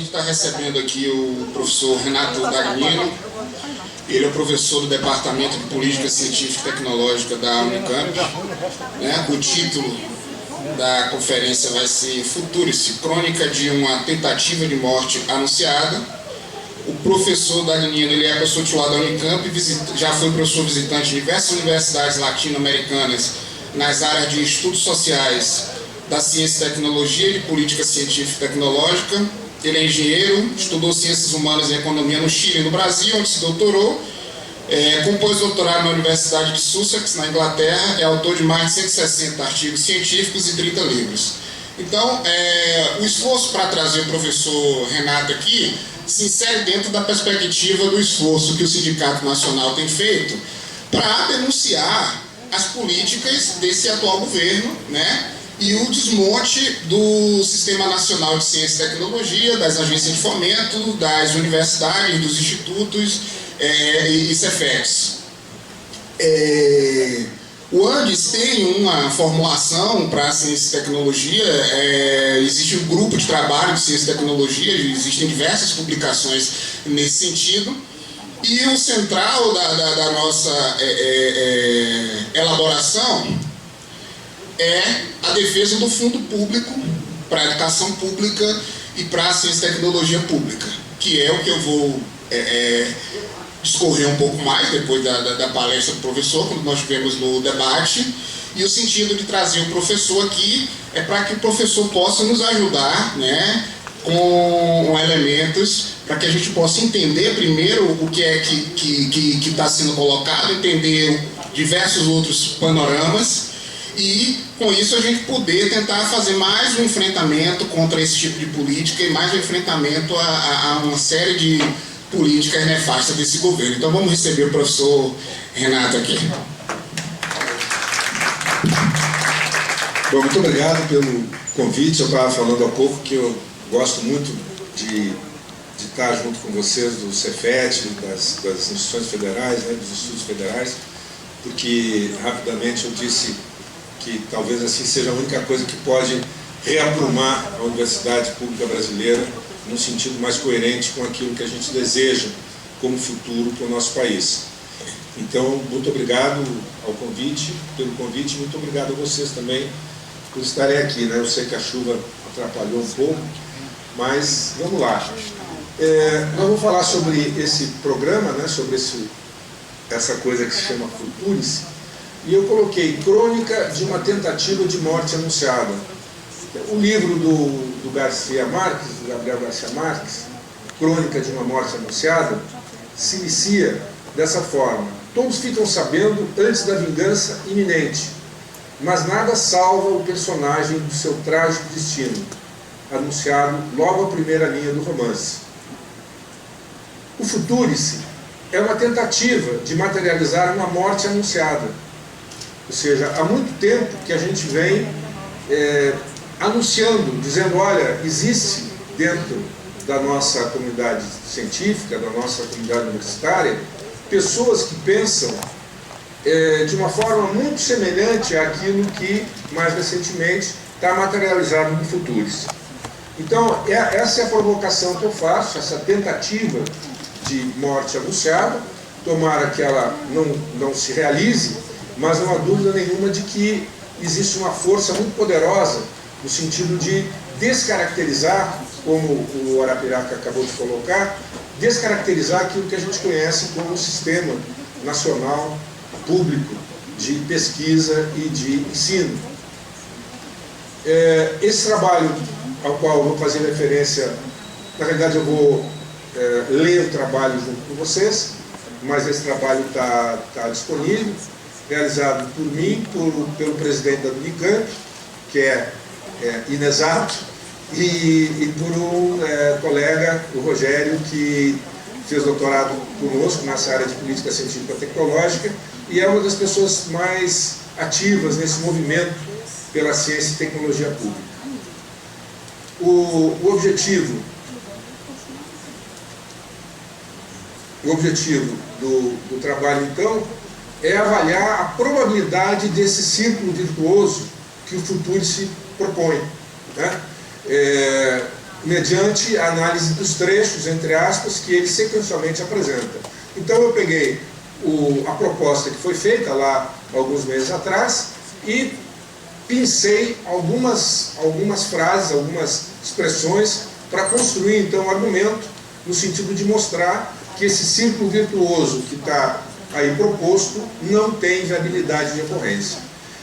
A gente está recebendo aqui o professor Renato Dagnino. Ele é o professor do Departamento de Política Científica e Tecnológica da Unicamp. O título da conferência vai ser Futurice, crônica de uma tentativa de morte anunciada. O professor Dagnino, ele é professor titular da Unicamp, já foi professor visitante de diversas universidades latino-americanas nas áreas de estudos sociais, da ciência e tecnologia e de política científica e tecnológica. Ele é engenheiro, estudou ciências humanas e economia no Chile e no Brasil, onde se doutorou. Compôs doutorado na Universidade de Sussex, na Inglaterra. É autor de mais de 160 artigos científicos e 30 livros. Então, o esforço para trazer o professor Renato aqui se insere dentro da perspectiva do esforço que o Sindicato Nacional tem feito para denunciar as políticas desse atual governo, e o desmonte do Sistema Nacional de Ciência e Tecnologia, das agências de fomento, das universidades, dos institutos e CEFETs. O Andes tem uma formulação para ciência e tecnologia, existe um grupo de trabalho de ciência e tecnologia, existem diversas publicações nesse sentido, e o central da nossa elaboração é a defesa do fundo público para a educação pública e para a ciência e tecnologia pública, que é o que eu vou discorrer um pouco mais depois da palestra do professor, quando nós tivemos no debate. E o sentido de trazer o professor aqui é para que o professor possa nos ajudar, com elementos para que a gente possa entender primeiro o que é que está sendo colocado, entender diversos outros panoramas, e com isso a gente poder tentar fazer mais um enfrentamento contra esse tipo de política e mais um enfrentamento a uma série de políticas nefastas desse governo. Então vamos receber o professor Renato aqui. Bom, muito obrigado pelo convite. Eu estava falando há pouco que eu gosto muito de estar junto com vocês do CEFET, das instituições federais, dos estudos federais, porque rapidamente eu disse que talvez assim seja a única coisa que pode reaprumar a universidade pública brasileira num sentido mais coerente com aquilo que a gente deseja como futuro para o nosso país. Então, muito obrigado pelo convite, muito obrigado a vocês também por estarem aqui. Eu sei que a chuva atrapalhou um pouco, mas vamos lá. Nós vamos falar sobre esse programa, sobre essa coisa que se chama Futurice, e eu coloquei crônica de uma tentativa de morte anunciada. O livro do Gabriel Garcia Marques, Crônica de uma Morte Anunciada, se inicia dessa forma: todos ficam sabendo antes da vingança iminente, mas nada salva o personagem do seu trágico destino, anunciado logo à primeira linha do romance. O Futurice é uma tentativa de materializar uma morte anunciada. Ou seja, há muito tempo que a gente vem anunciando, dizendo: olha, existe dentro da nossa comunidade científica, da nossa comunidade universitária, pessoas que pensam de uma forma muito semelhante àquilo que, mais recentemente, está materializado no Futurice. Então, essa é a provocação que eu faço, essa tentativa de morte anunciada. Tomara que ela não se realize, mas não há dúvida nenhuma de que existe uma força muito poderosa no sentido de descaracterizar, como o Arapiraca acabou de colocar, descaracterizar aquilo que a gente conhece como Sistema Nacional Público de Pesquisa e de Ensino. Esse trabalho ao qual eu vou fazer referência, na realidade eu vou ler o trabalho junto com vocês, mas esse trabalho está disponível, realizado por mim, pelo presidente da Unicamp, que é inexato, e por um colega, o Rogério, que fez doutorado conosco nessa área de política científica e tecnológica, e é uma das pessoas mais ativas nesse movimento pela ciência e tecnologia pública. O objetivo do trabalho, então, é avaliar a probabilidade desse círculo virtuoso que o Futurice propõe. mediante a análise dos trechos, entre aspas, que ele sequencialmente apresenta. Então eu peguei a proposta que foi feita lá alguns meses atrás e pincei algumas frases, algumas expressões para construir então um argumento no sentido de mostrar que esse círculo virtuoso que está aí proposto não tem viabilidade de ocorrência.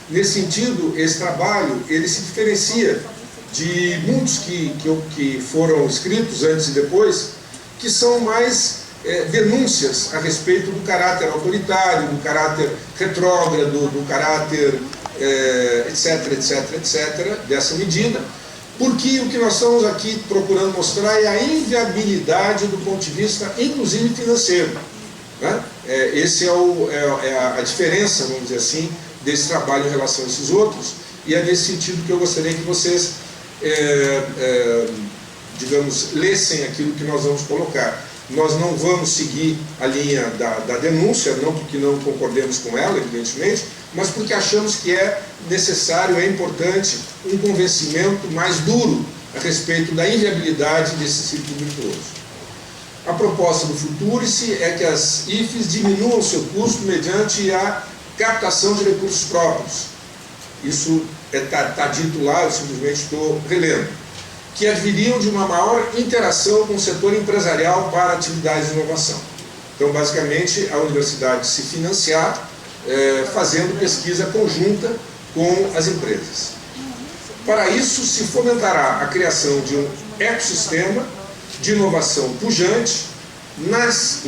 Nesse sentido, esse trabalho ele se diferencia de muitos que foram escritos antes e depois, que são mais denúncias a respeito do caráter autoritário, do caráter retrógrado, do caráter etc, dessa medida, porque o que nós estamos aqui procurando mostrar é a inviabilidade do ponto de vista, inclusive financeiro. Né? Esse é a diferença, vamos dizer assim, desse trabalho em relação a esses outros, e é nesse sentido que eu gostaria que vocês, digamos, lessem aquilo que nós vamos colocar. Nós não vamos seguir a linha da denúncia, não porque não concordemos com ela, evidentemente, mas porque achamos que é necessário, é importante, um convencimento mais duro a respeito da inviabilidade desse ciclo virtuoso. A proposta do Futurice é que as IFES diminuam seu custo mediante a captação de recursos próprios. Isso está dito lá, eu simplesmente estou relendo. Que adviriam de uma maior interação com o setor empresarial para atividades de inovação. Então, basicamente, a universidade se financiar fazendo pesquisa conjunta com as empresas. Para isso, se fomentará a criação de um ecossistema de inovação pujante nas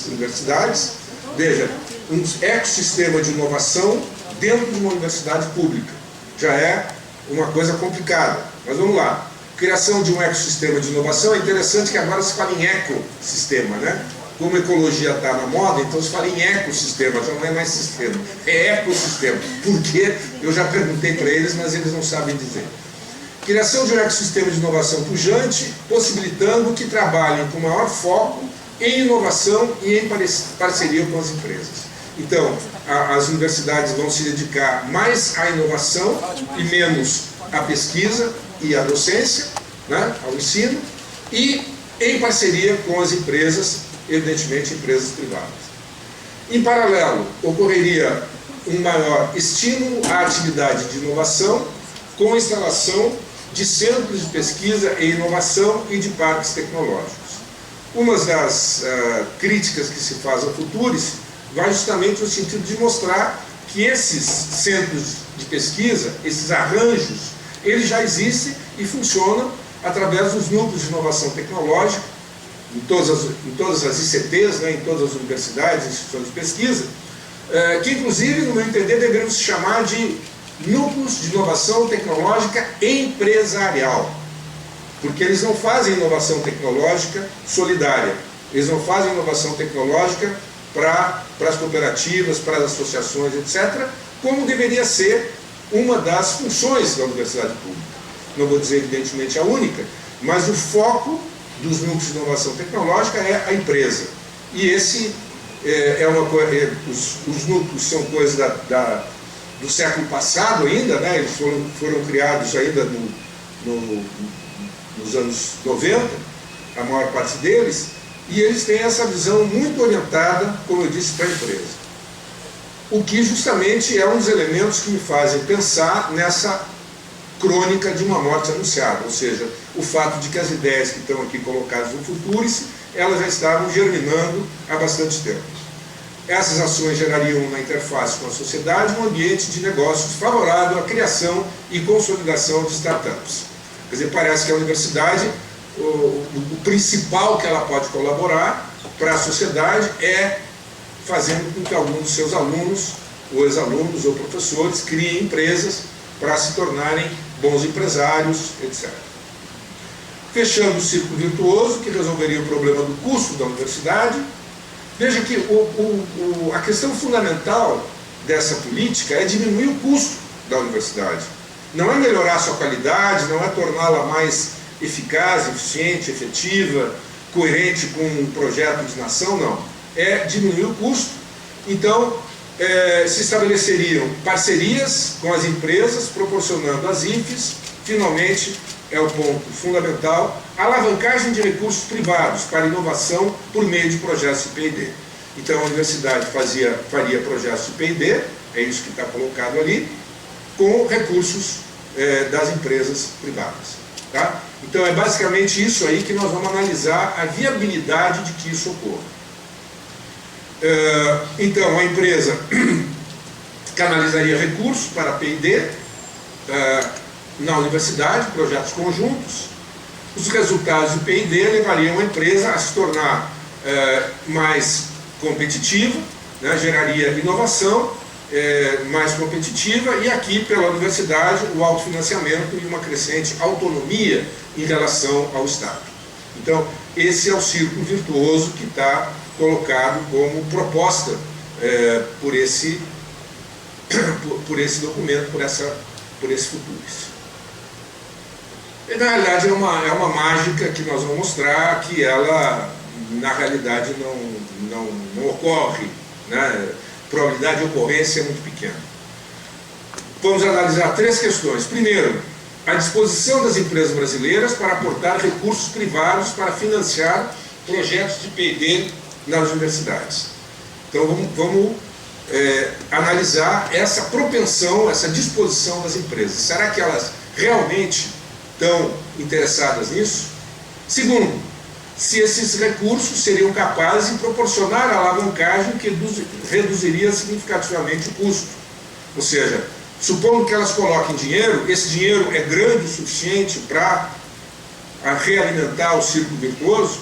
universidades. Veja, um ecossistema de inovação dentro de uma universidade pública. Já é uma coisa complicada, mas vamos lá. Criação de um ecossistema de inovação, é interessante que agora se fala em ecossistema, né? Como ecologia está na moda, então se fala em ecossistema, já não é mais sistema, é ecossistema. Por quê? Eu já perguntei para eles, mas eles não sabem dizer. Criação de um ecossistema de inovação pujante, possibilitando que trabalhem com maior foco em inovação e em parceria com as empresas. Então, as universidades vão se dedicar mais à inovação e menos à pesquisa e à docência, né, ao ensino, e em parceria com as empresas, evidentemente empresas privadas. Em paralelo, ocorreria um maior estímulo à atividade de inovação com a instalação de centros de pesquisa e inovação e de parques tecnológicos. Uma das críticas que se faz ao Futurice vai justamente no sentido de mostrar que esses centros de pesquisa, esses arranjos, eles já existem e funcionam através dos núcleos de inovação tecnológica, em todas as ICTs, né, em todas as universidades, instituições de pesquisa, que inclusive, no meu entender, deveríamos chamar de núcleos de inovação tecnológica empresarial, porque eles não fazem inovação tecnológica solidária, eles não fazem inovação tecnológica para as cooperativas, para as associações, etc., como deveria ser uma das funções da universidade pública. Não vou dizer, evidentemente, a única, mas o foco dos núcleos de inovação tecnológica é a empresa. E esse é uma coisa, os núcleos são coisas do século passado ainda, né? Eles foram criados ainda nos anos 90, a maior parte deles, e eles têm essa visão muito orientada, como eu disse, para a empresa. O que justamente é um dos elementos que me fazem pensar nessa crônica de uma morte anunciada, ou seja, o fato de que as ideias que estão aqui colocadas no Futurice, elas já estavam germinando há bastante tempo. Essas ações gerariam na interface com a sociedade um ambiente de negócios favorável à criação e consolidação de startups. Quer dizer, parece que a universidade, o principal que ela pode colaborar para a sociedade é fazendo com que alguns dos seus alunos, ou ex-alunos, ou professores, criem empresas para se tornarem bons empresários, etc. Fechando o círculo virtuoso, que resolveria o problema do custo da universidade. Veja que a questão fundamental dessa política é diminuir o custo da universidade. Não é melhorar a sua qualidade, não é torná-la mais eficaz, eficiente, efetiva, coerente com um projeto de nação, não. É diminuir o custo. Então, se estabeleceriam parcerias com as empresas, proporcionando às IFES finalmente, é o ponto fundamental, a alavancagem de recursos privados para inovação por meio de projetos de P&D. Então, a universidade faria projetos de P&D, é isso que está colocado ali, com recursos das empresas privadas. Tá? Então, é basicamente isso aí que nós vamos analisar a viabilidade de que isso ocorra. Então, a empresa canalizaria recursos para P&D na universidade, projetos conjuntos. Os resultados do P&D levariam a empresa a se tornar mais competitiva, né, geraria inovação mais competitiva, e aqui pela universidade o autofinanciamento e uma crescente autonomia em relação ao Estado. Então, esse é o círculo virtuoso que está colocado como proposta por esse documento, por esse futuro. E, na realidade, é uma mágica que nós vamos mostrar que ela, na realidade, não ocorre, né? A probabilidade de ocorrência é muito pequena. Vamos analisar 3 questões. Primeiro, a disposição das empresas brasileiras para aportar recursos privados para financiar projetos de P&D nas universidades. Então, vamos analisar essa propensão, essa disposição das empresas. Será que elas realmente estão interessadas nisso? Segundo, se esses recursos seriam capazes de proporcionar a alavancagem que reduziria significativamente o custo. Ou seja, supondo que elas coloquem dinheiro, esse dinheiro é grande o suficiente para realimentar o círculo virtuoso.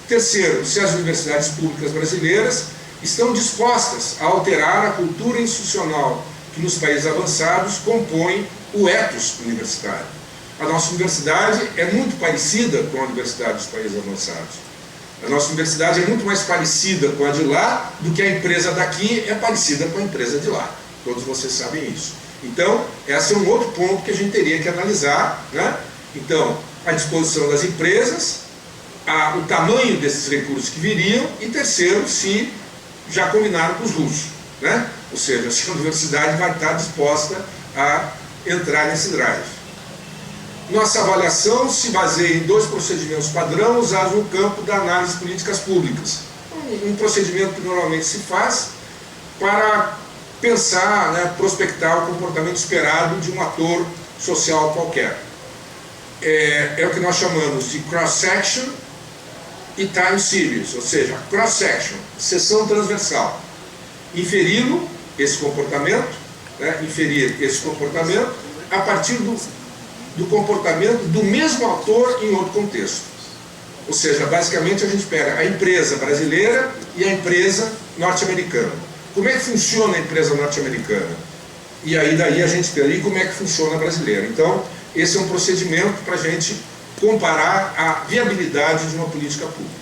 Terceiro, se as universidades públicas brasileiras estão dispostas a alterar a cultura institucional que nos países avançados compõe o ethos universitário. A nossa universidade é muito parecida com a universidade dos países avançados. A nossa universidade é muito mais parecida com a de lá do que a empresa daqui é parecida com a empresa de lá. Todos vocês sabem isso. Então, esse é um outro ponto que a gente teria que analisar, né? Então, a disposição das empresas, o tamanho desses recursos que viriam, e terceiro, se já combinaram com os russos, né? Ou seja, se a universidade vai estar disposta a entrar nesse drive. Nossa avaliação se baseia em 2 procedimentos padrão usados no campo da análise de políticas públicas. Um procedimento que normalmente se faz para pensar, né, prospectar o comportamento esperado de um ator social qualquer. É o que nós chamamos de cross-section e time series, ou seja, cross-section, seção transversal. Inferi-lo, esse comportamento, né, inferir esse comportamento a partir do comportamento do mesmo ator em outro contexto. Ou seja, basicamente a gente pega a empresa brasileira e a empresa norte-americana. Como é que funciona a empresa norte-americana? E aí daí a gente teria como é que funciona a brasileira. Então, esse é um procedimento para a gente comparar a viabilidade de uma política pública.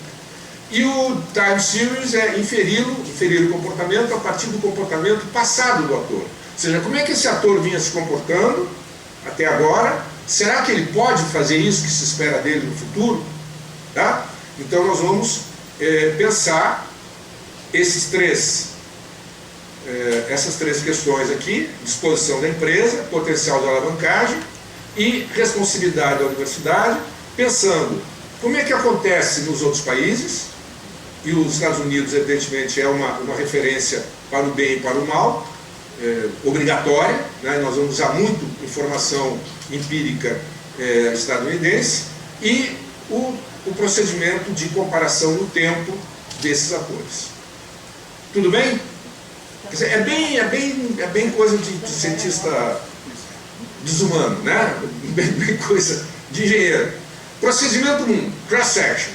E o time series é inferir o comportamento a partir do comportamento passado do ator. Ou seja, como é que esse ator vinha se comportando até agora? Será que ele pode fazer isso que se espera dele no futuro? Tá? Então nós vamos pensar essas três questões aqui: disposição da empresa, potencial de alavancagem e responsabilidade da universidade, pensando como é que acontece nos outros países, e os Estados Unidos evidentemente é uma referência para o bem e para o mal, obrigatória, né? Nós vamos usar muito informação empírica estadunidense, e o procedimento de comparação no tempo desses atores. Tudo bem? Quer dizer, é bem coisa de cientista desumano, né? Bem coisa de engenheiro. Procedimento 1, cross-section.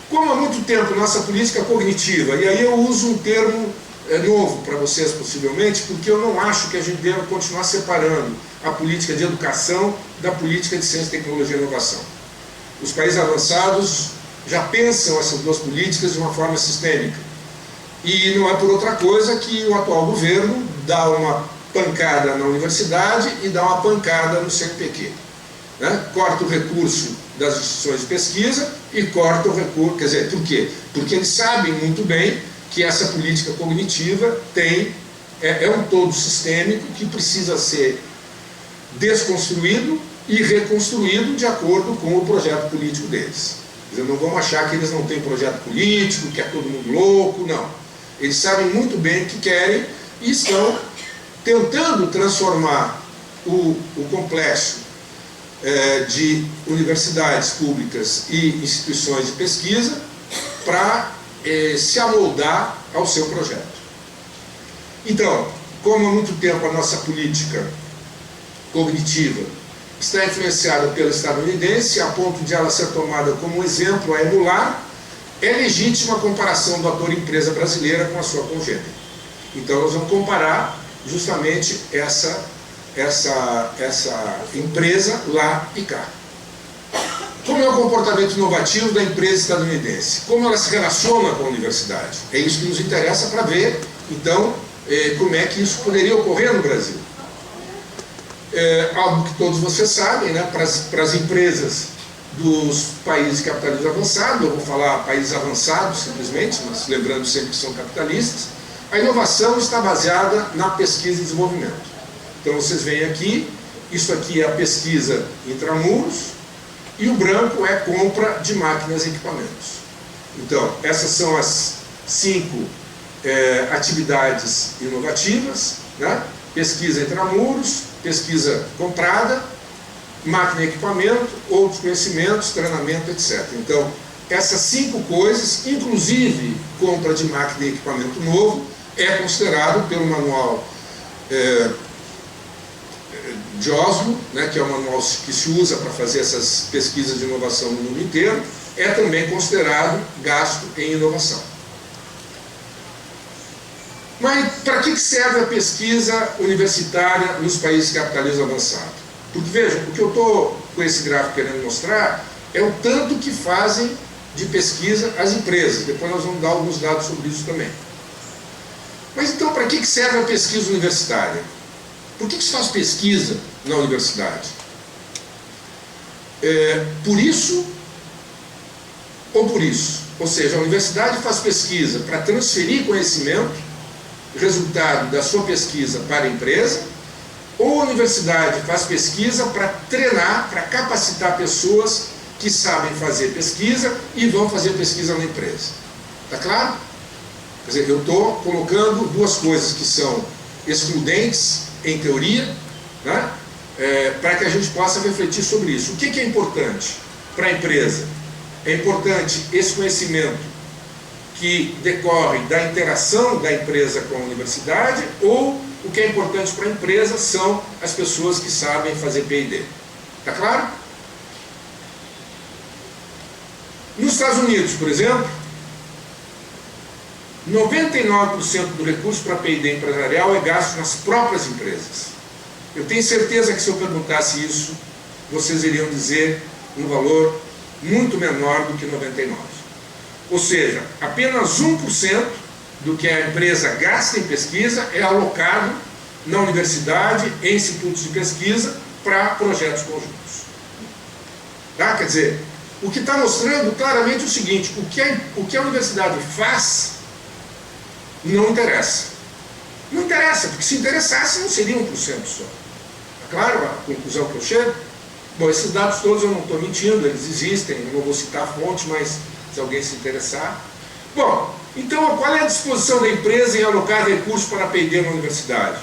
Como há muito tempo nossa política cognitiva, e aí eu uso um termo novo para vocês possivelmente, porque eu não acho que a gente deva continuar separando a política de educação da política de ciência, tecnologia e inovação. Os países avançados já pensam essas duas políticas de uma forma sistêmica. E não é por outra coisa que o atual governo dá uma pancada na universidade e dá uma pancada no CNPq. Né? Corta o recurso das instituições de pesquisa e corta o recurso. Quer dizer, por quê? Porque eles sabem muito bem que essa política cognitiva é um todo sistêmico que precisa ser desconstruído e reconstruído de acordo com o projeto político deles. Quer dizer, não vamos achar que eles não têm projeto político, que é todo mundo louco, não. Eles sabem muito bem o que querem e estão tentando transformar o complexo de universidades públicas e instituições de pesquisa para se amoldar ao seu projeto. Então, como há muito tempo a nossa política cognitiva está influenciada pelo estadunidense, a ponto de ela ser tomada como exemplo a emular, é legítima a comparação do ator empresa brasileira com a sua congênere. Então nós vamos comparar justamente essa empresa lá e cá. Como é o comportamento inovativo da empresa estadunidense? Como ela se relaciona com a universidade? É isso que nos interessa para ver, então, como é que isso poderia ocorrer no Brasil. Algo que todos vocês sabem, né, para as empresas dos países capitalistas avançados, eu vou falar países avançados simplesmente, mas lembrando sempre que são capitalistas, a inovação está baseada na pesquisa e desenvolvimento. Então vocês veem aqui, isso aqui é a pesquisa intramuros, e o branco é compra de máquinas e equipamentos. Então, essas são as 5 atividades inovativas, né? Pesquisa intramuros, pesquisa comprada, máquina e equipamento, outros conhecimentos, treinamento, etc. Então, essas 5 coisas, inclusive compra de máquina e equipamento novo, é considerado pelo manual de Oslo, né, que é o manual que se usa para fazer essas pesquisas de inovação no mundo inteiro, é também considerado gasto em inovação. Mas para que serve a pesquisa universitária nos países capitalistas avançados? Porque, veja, o que eu estou com esse gráfico querendo mostrar é o tanto que fazem de pesquisa as empresas. Depois nós vamos dar alguns dados sobre isso também. Mas então, para que serve a pesquisa universitária? Por que se faz pesquisa na universidade? Por isso ou por isso? Ou seja, a universidade faz pesquisa para transferir conhecimento, resultado da sua pesquisa para a empresa, ou a universidade faz pesquisa para treinar, para capacitar pessoas que sabem fazer pesquisa e vão fazer pesquisa na empresa. Está claro? Quer dizer, eu estou colocando duas coisas que são excludentes em teoria, né? Para que a gente possa refletir sobre isso. O que é importante para a empresa? É importante esse conhecimento que decorre da interação da empresa com a universidade, ou o que é importante para a empresa são as pessoas que sabem fazer P&D. Está claro? Nos Estados Unidos, por exemplo, 99% do recurso para P&D empresarial é gasto nas próprias empresas. Eu tenho certeza que se eu perguntasse isso, vocês iriam dizer um valor muito menor do que 99%. Ou seja, apenas 1% do que a empresa gasta em pesquisa é alocado na universidade, em institutos de pesquisa, para projetos conjuntos. Tá? Quer dizer, o que está mostrando claramente o seguinte: o que a universidade faz não interessa. Não interessa, porque se interessasse não seria 1% só. Tá claro a conclusão que eu chego? Bom, esses dados todos eu não estou mentindo, eles existem, eu não vou citar a fonte, mas se alguém se interessar. Bom, então qual é a disposição da empresa em alocar recursos para P&D na universidade?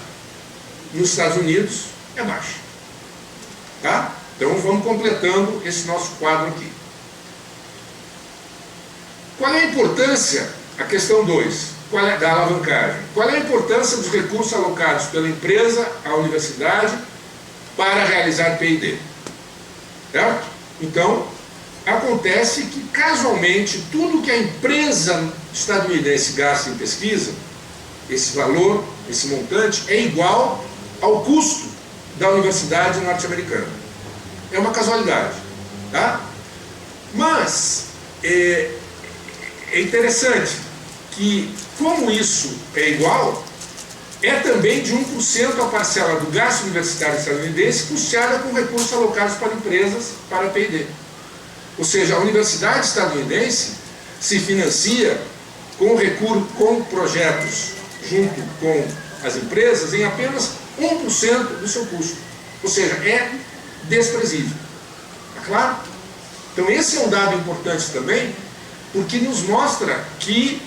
Nos Estados Unidos é baixa. Tá? Então vamos completando esse nosso quadro aqui. Qual é a importância, a questão 2, da alavancagem? Qual é a importância dos recursos alocados pela empresa à universidade para realizar P&D? Certo? Então, acontece que, casualmente, tudo que a empresa estadunidense gasta em pesquisa, esse valor, esse montante, é igual ao custo da universidade norte-americana. É uma casualidade. Tá? Mas, é interessante que, como isso é igual, é também de 1% a parcela do gasto universitário estadunidense custeada com recursos alocados para empresas para P&D. Ou seja, a universidade estadunidense se financia com projetos junto com as empresas em apenas 1% do seu custo. Ou seja, é desprezível. Tá claro? Então esse é um dado importante também, porque nos mostra que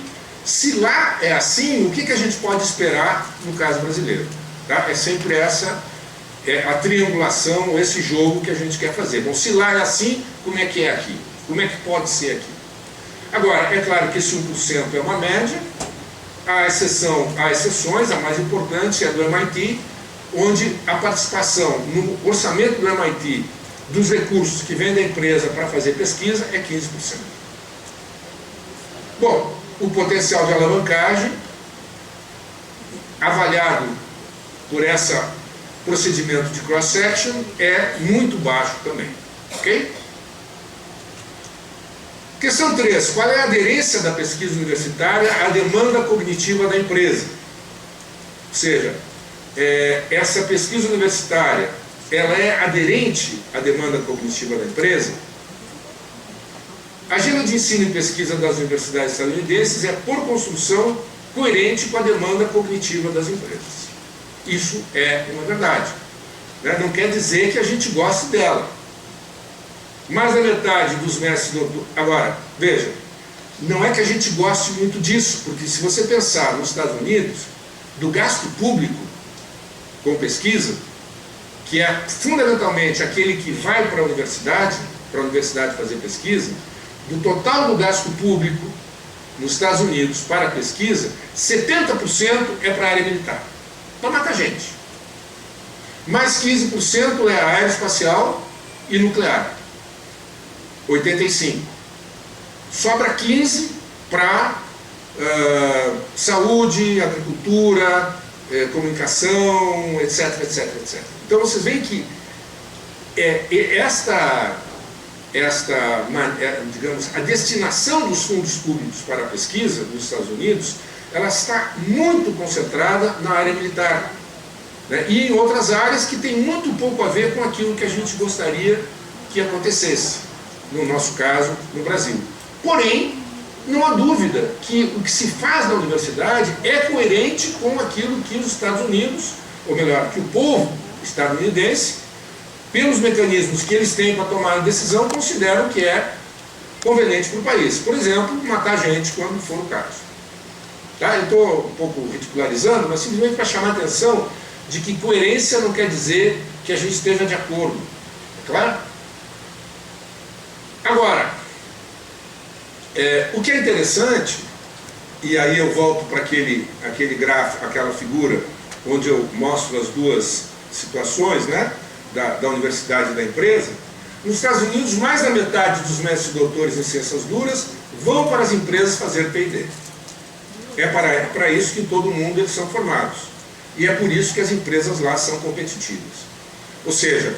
se lá é assim, o que a gente pode esperar no caso brasileiro? Tá? É sempre essa a triangulação, esse jogo que a gente quer fazer. Bom, se lá é assim, como é que é aqui? Como é que pode ser aqui? Agora, é claro que esse 1% é uma média, há exceções, a mais importante é a do MIT, onde a participação no orçamento do MIT dos recursos que vem da empresa para fazer pesquisa é 15%. Bom, o potencial de alavancagem, avaliado por esse procedimento de cross-section, é muito baixo também. Ok? Questão 3. Qual é a aderência da pesquisa universitária à demanda cognitiva da empresa? Ou seja, essa pesquisa universitária, ela é aderente à demanda cognitiva da empresa? A agenda de ensino e pesquisa das universidades estadunidenses é, por construção, coerente com a demanda cognitiva das empresas. Isso é uma verdade. Né? Não quer dizer que a gente goste dela. Mais da metade dos mestres doutores... Agora, veja, não é que a gente goste muito disso, porque se você pensar nos Estados Unidos, do gasto público com pesquisa, que é fundamentalmente aquele que vai para a universidade fazer pesquisa, do total do gasto público nos Estados Unidos para a pesquisa, 70% é para a área militar, para matar gente. Mais 15% é aeroespacial e nuclear. 85%. Sobra 15% para saúde, agricultura, comunicação, etc, etc, etc. Então vocês veem que digamos, a destinação dos fundos públicos para a pesquisa nos Estados Unidos, ela está muito concentrada na área militar, né? E em outras áreas que tem muito pouco a ver com aquilo que a gente gostaria que acontecesse, no nosso caso, no Brasil. Porém, não há dúvida que o que se faz na universidade é coerente com aquilo que os Estados Unidos, ou melhor, que o povo estadunidense, pelos mecanismos que eles têm para tomar a decisão, consideram que é conveniente para o país. Por exemplo, matar gente quando for o caso. Tá? Eu estou um pouco ridicularizando, mas simplesmente para chamar a atenção de que coerência não quer dizer que a gente esteja de acordo. É claro? Agora, o que é interessante, e aí eu volto para aquele gráfico, aquela figura, onde eu mostro as duas situações, né, da universidade e da empresa. Nos Estados Unidos, mais da metade dos mestres e doutores em ciências duras vão para as empresas fazer P&D. É para isso que todo mundo eles são formados. E é por isso que as empresas lá são competitivas. Ou seja,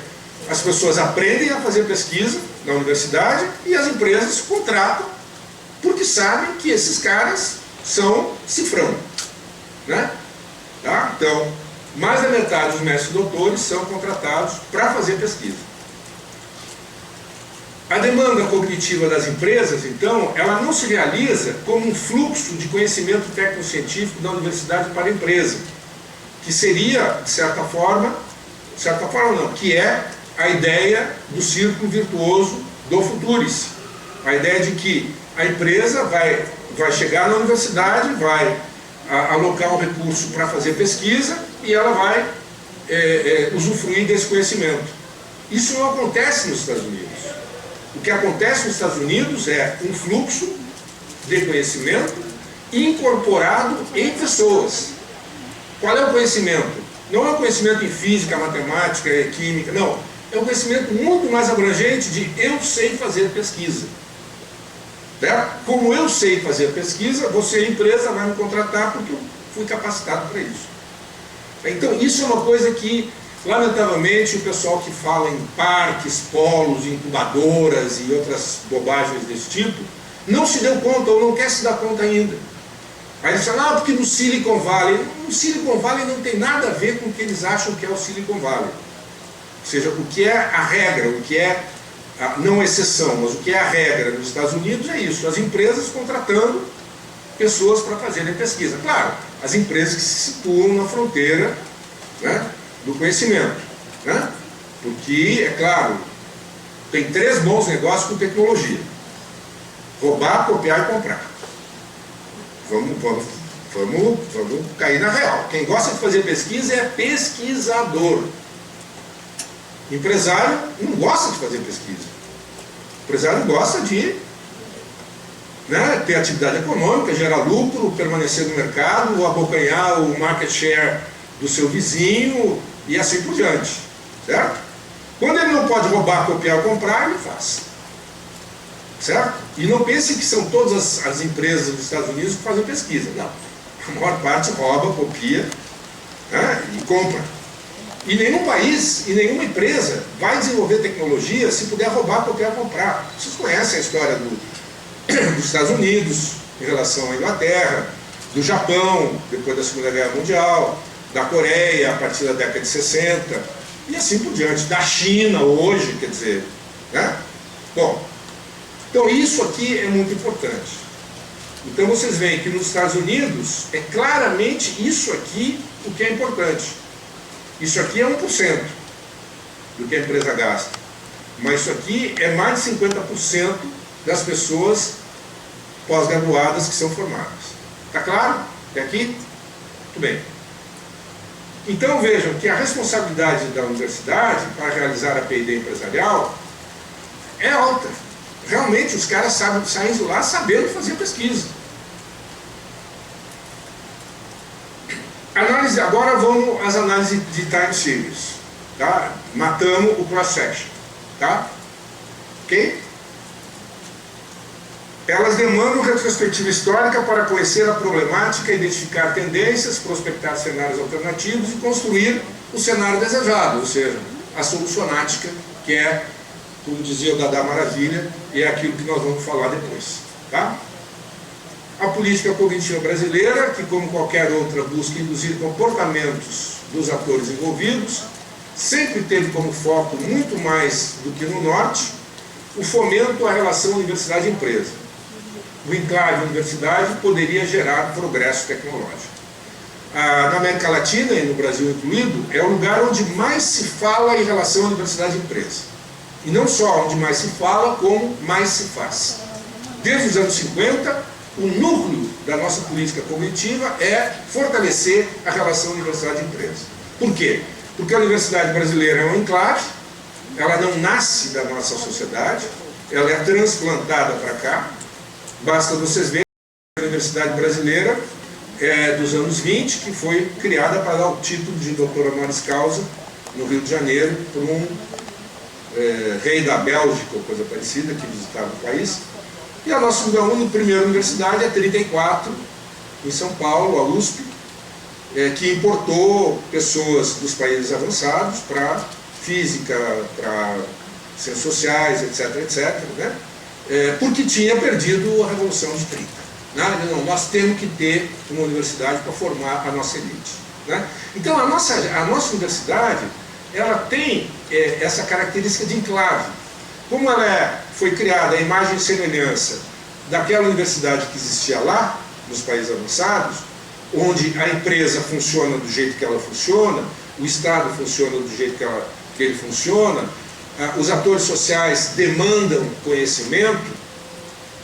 as pessoas aprendem a fazer pesquisa na universidade e as empresas contratam porque sabem que esses caras são cifrão. Né? Tá? Então, mais da metade dos mestres e doutores são contratados para fazer pesquisa. A demanda cognitiva das empresas, então, ela não se realiza como um fluxo de conhecimento técnico-científico da universidade para a empresa, que seria, de certa forma não, que é a ideia do círculo virtuoso do Futurice. A ideia de que a empresa vai chegar na universidade, vai alocar um recurso para fazer pesquisa e ela vai usufruir desse conhecimento. Isso não acontece nos Estados Unidos. O que acontece nos Estados Unidos é um fluxo de conhecimento incorporado em pessoas. Qual é o conhecimento? Não é um conhecimento em física, matemática, química, não. É um conhecimento muito mais abrangente de eu sei fazer pesquisa. Como eu sei fazer pesquisa, você, empresa, vai me contratar porque eu fui capacitado para isso. Então, isso é uma coisa que, lamentavelmente, o pessoal que fala em parques, polos, incubadoras e outras bobagens desse tipo, não se deu conta ou não quer se dar conta ainda. Aí eles falam, porque no Silicon Valley... O Silicon Valley não tem nada a ver com o que eles acham que é o Silicon Valley. Ou seja, o que é a regra, o que é... não a exceção, mas o que é a regra nos Estados Unidos é isso, as empresas contratando pessoas para fazerem pesquisa. Claro, as empresas que se situam na fronteira, né, do conhecimento. Né? Porque, é claro, tem 3 bons negócios com tecnologia: roubar, copiar e comprar. Vamos cair na real. Quem gosta de fazer pesquisa é pesquisador. Empresário não gosta de fazer pesquisa. O empresário gosta de, né, ter atividade econômica, gerar lucro, permanecer no mercado, abocanhar o market share do seu vizinho e assim por diante. Certo? Quando ele não pode roubar, copiar ou comprar, ele faz. Certo? E não pense que são todas as empresas dos Estados Unidos que fazem pesquisa. Não. A maior parte rouba, copia, né, e compra. E nenhum país e nenhuma empresa vai desenvolver tecnologia se puder roubar, copiar, comprar. Vocês conhecem a história dos Estados Unidos em relação à Inglaterra, do Japão depois da Segunda Guerra Mundial, da Coreia a partir da década de 60 e assim por diante, da China hoje, quer dizer, né? Bom, então isso aqui é muito importante. Então vocês veem que nos Estados Unidos é claramente isso aqui o que é importante. Isso aqui é 1% do que a empresa gasta, mas isso aqui é mais de 50% das pessoas pós-graduadas que são formadas. Está claro? Até aqui? Muito bem. Então vejam que a responsabilidade da universidade para realizar a P&D empresarial é alta. Realmente os caras saem de lá sabendo fazer pesquisa. Agora vamos às análises de time series. Tá? Matamos o cross-section. Tá? Ok? Elas demandam retrospectiva histórica para conhecer a problemática, identificar tendências, prospectar cenários alternativos e construir o cenário desejado, ou seja, a solucionática, que é, como dizia o Dada Maravilha, e é aquilo que nós vamos falar depois. Tá? A política cognitiva brasileira, que como qualquer outra busca induzir comportamentos dos atores envolvidos, sempre teve como foco, muito mais do que no norte, o fomento à relação universidade-empresa. O enclave universidade poderia gerar progresso tecnológico. Na América Latina, e no Brasil incluído, é o lugar onde mais se fala em relação à universidade-empresa. E não só onde mais se fala, como mais se faz. Desde os anos 50, o núcleo da nossa política cognitiva é fortalecer a relação universidade-empresa. Por quê? Porque a universidade brasileira é um enclave, ela não nasce da nossa sociedade, ela é transplantada para cá. Basta vocês verem a universidade brasileira dos anos 20, que foi criada para dar o título de doutor honoris causa no Rio de Janeiro por um rei da Bélgica ou coisa parecida que visitava o país. E a nossa primeira universidade é 34, em São Paulo, a USP, que importou pessoas dos países avançados para física, para ciências sociais, etc, etc, né? Porque tinha perdido a Revolução de 30. Né? Não, nós temos que ter uma universidade para formar a nossa elite. Né? Então a nossa universidade, ela tem essa característica de enclave. Como ela foi criada a imagem e semelhança daquela universidade que existia lá, nos países avançados, onde a empresa funciona do jeito que ela funciona, o Estado funciona do jeito que ele funciona, os atores sociais demandam conhecimento,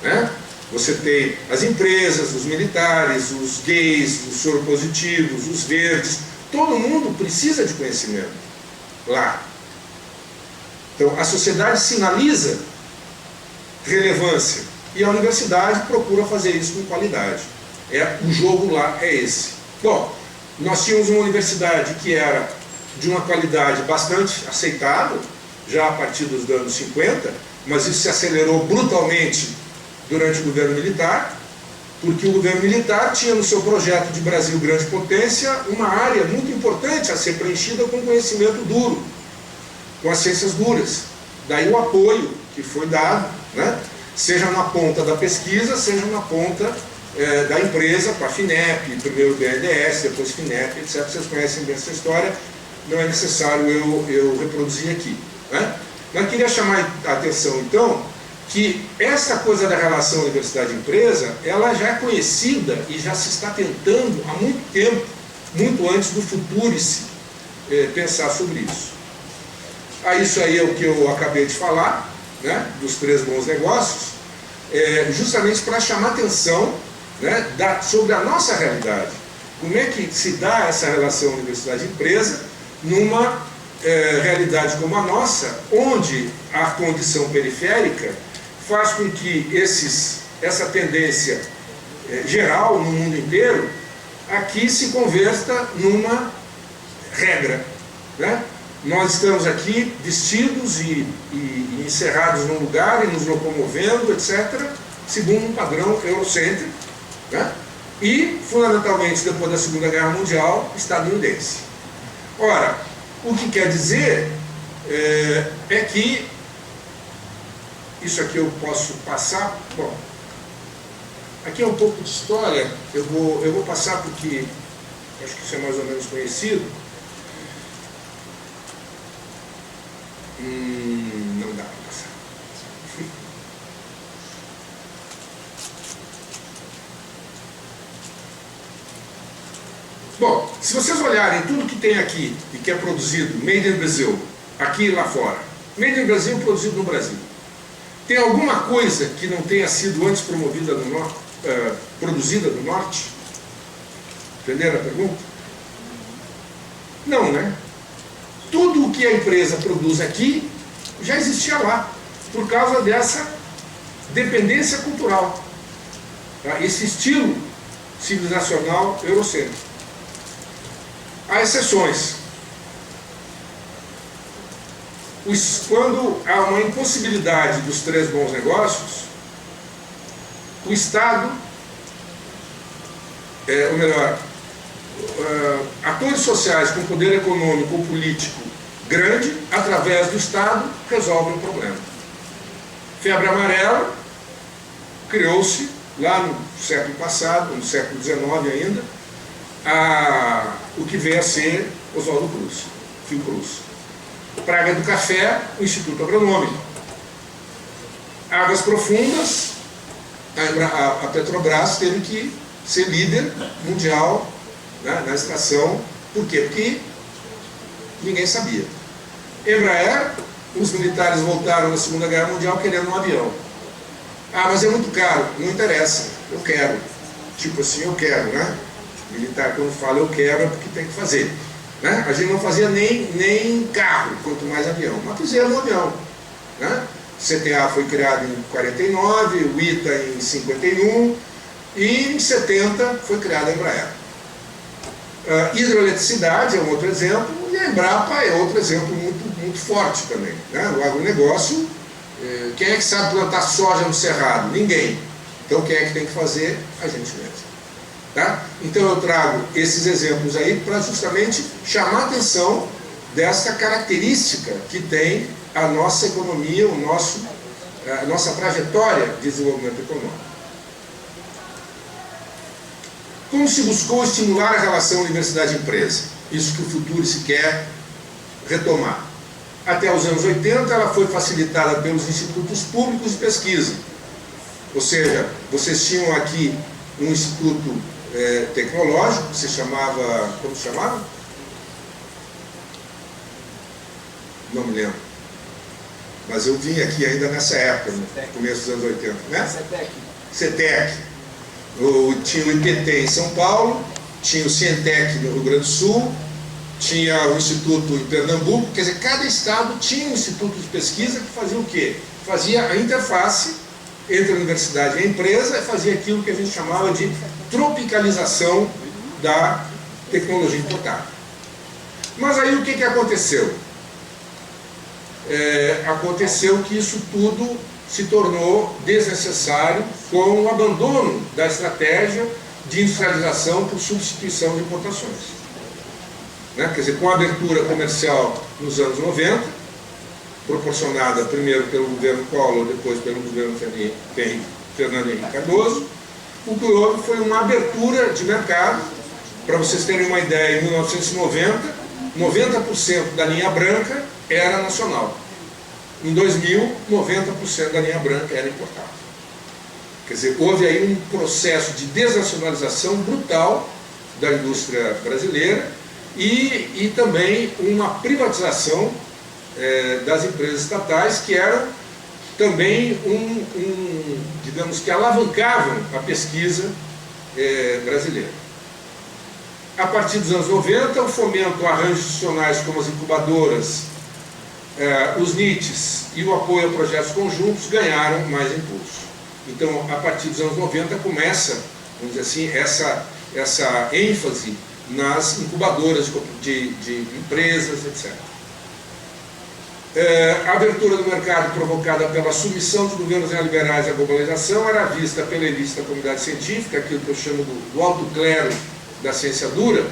né? Você tem as empresas, os militares, os gays, os soropositivos, os verdes, todo mundo precisa de conhecimento lá. Então a sociedade sinaliza relevância e a universidade procura fazer isso com qualidade. O jogo lá é esse. Bom, nós tínhamos uma universidade que era de uma qualidade bastante aceitável, já a partir dos anos 50, mas isso se acelerou brutalmente durante o governo militar, porque o governo militar tinha no seu projeto de Brasil grande potência uma área muito importante a ser preenchida com conhecimento duro, com as ciências duras. Daí o apoio que foi dado, né? Seja na ponta da pesquisa, seja na ponta da empresa, com a FINEP, primeiro BNDES, depois FINEP, etc. Vocês conhecem bem essa história, não é necessário eu reproduzir aqui. Né? Mas queria chamar a atenção, então, que essa coisa da relação universidade-empresa, ela já é conhecida e já se está tentando há muito tempo, muito antes do Futurice, pensar sobre isso. isso aí é o que eu acabei de falar, né, dos 3 bons negócios, justamente para chamar atenção, né, sobre a nossa realidade. Como é que se dá essa relação universidade-empresa numa realidade como a nossa, onde a condição periférica faz com que essa tendência geral no mundo inteiro aqui se converta numa regra, né? Nós estamos aqui vestidos e encerrados num lugar e nos locomovendo, etc., segundo um padrão eurocêntrico, né? E, fundamentalmente, depois da Segunda Guerra Mundial, estadunidense. Ora, o que quer dizer é que, isso aqui eu posso passar, bom, aqui é um pouco de história, eu vou passar porque acho que isso é mais ou menos conhecido. Não dá para passar. Bom, se vocês olharem tudo que tem aqui e que é produzido, made in Brasil, aqui e lá fora, made in Brasil, produzido no Brasil, tem alguma coisa que não tenha sido antes promovida no norte, produzida no norte? Entenderam a pergunta? Não, né? Tudo o que a empresa produz aqui já existia lá, por causa dessa dependência cultural, tá? Esse estilo civilizacional eurocêntrico. Há exceções. Quando há uma impossibilidade dos 3 bons negócios, o Estado, ou melhor, atores sociais com poder econômico ou político grande, através do Estado, resolvem o problema. Febre amarela criou-se lá no século passado, no século XIX ainda, o que veio a ser Oswaldo Cruz, Fiocruz. Praga do café, o Instituto Agronômico. Águas profundas, a Petrobras teve que ser líder mundial, né, na extração. Por quê? Porque ninguém sabia. Embraer, os militares voltaram na Segunda Guerra Mundial querendo um avião. Mas é muito caro. Não interessa, eu quero. Tipo assim, eu quero, né? Militar, quando fala eu quero, é porque tem que fazer, né? A gente não fazia nem carro, quanto mais avião, mas fizeram um avião, né? O CTA foi criado em 49, o ITA em 51 e em 70 foi criada a Embraer. Hidroeletricidade é um outro exemplo e a Embrapa é outro exemplo muito forte também, né? O agronegócio, quem é que sabe plantar soja no cerrado? Ninguém. Então quem é que tem que fazer? A gente mesmo. Tá? Então eu trago esses exemplos aí para justamente chamar a atenção dessa característica que tem a nossa economia, a nossa trajetória de desenvolvimento econômico. Como se buscou estimular a relação universidade-empresa? Isso que o futuro se quer retomar. Até os anos 80 ela foi facilitada pelos institutos públicos de pesquisa. Ou seja, vocês tinham aqui um instituto tecnológico, que se chamava, como se chamava? Não me lembro. Mas eu vim aqui ainda nessa época, no começo dos anos 80, né? CETEC. Tinha o IPT em São Paulo, tinha o Cientec no Rio Grande do Sul, tinha o Instituto em Pernambuco, quer dizer, cada estado tinha um instituto de pesquisa que fazia o quê? Fazia a interface entre a universidade e a empresa, fazia aquilo que a gente chamava de tropicalização da tecnologia importada. Mas aí o que aconteceu? Aconteceu que isso tudo se tornou desnecessário com o abandono da estratégia de industrialização por substituição de importações. Né? Quer dizer, com a abertura comercial nos anos 90, proporcionada primeiro pelo governo Collor, depois pelo governo Fernando Henrique Cardoso, o que houve foi uma abertura de mercado. Para vocês terem uma ideia, em 1990, 90% da linha branca era nacional. Em 2000, 90% da linha branca era importada. Quer dizer, houve aí um processo de desnacionalização brutal da indústria brasileira e também uma privatização das empresas estatais, que eram também digamos que alavancavam a pesquisa brasileira. A partir dos anos 90, o fomento a arranjos institucionais como as incubadoras, os NITs e o apoio a projetos conjuntos ganharam mais impulso. Então, a partir dos anos 90 começa, vamos dizer assim, essa ênfase nas incubadoras de empresas, etc. A abertura do mercado provocada pela submissão dos governos neoliberais à globalização era vista pela elite da comunidade científica, aquilo que eu chamo do alto clero da ciência dura,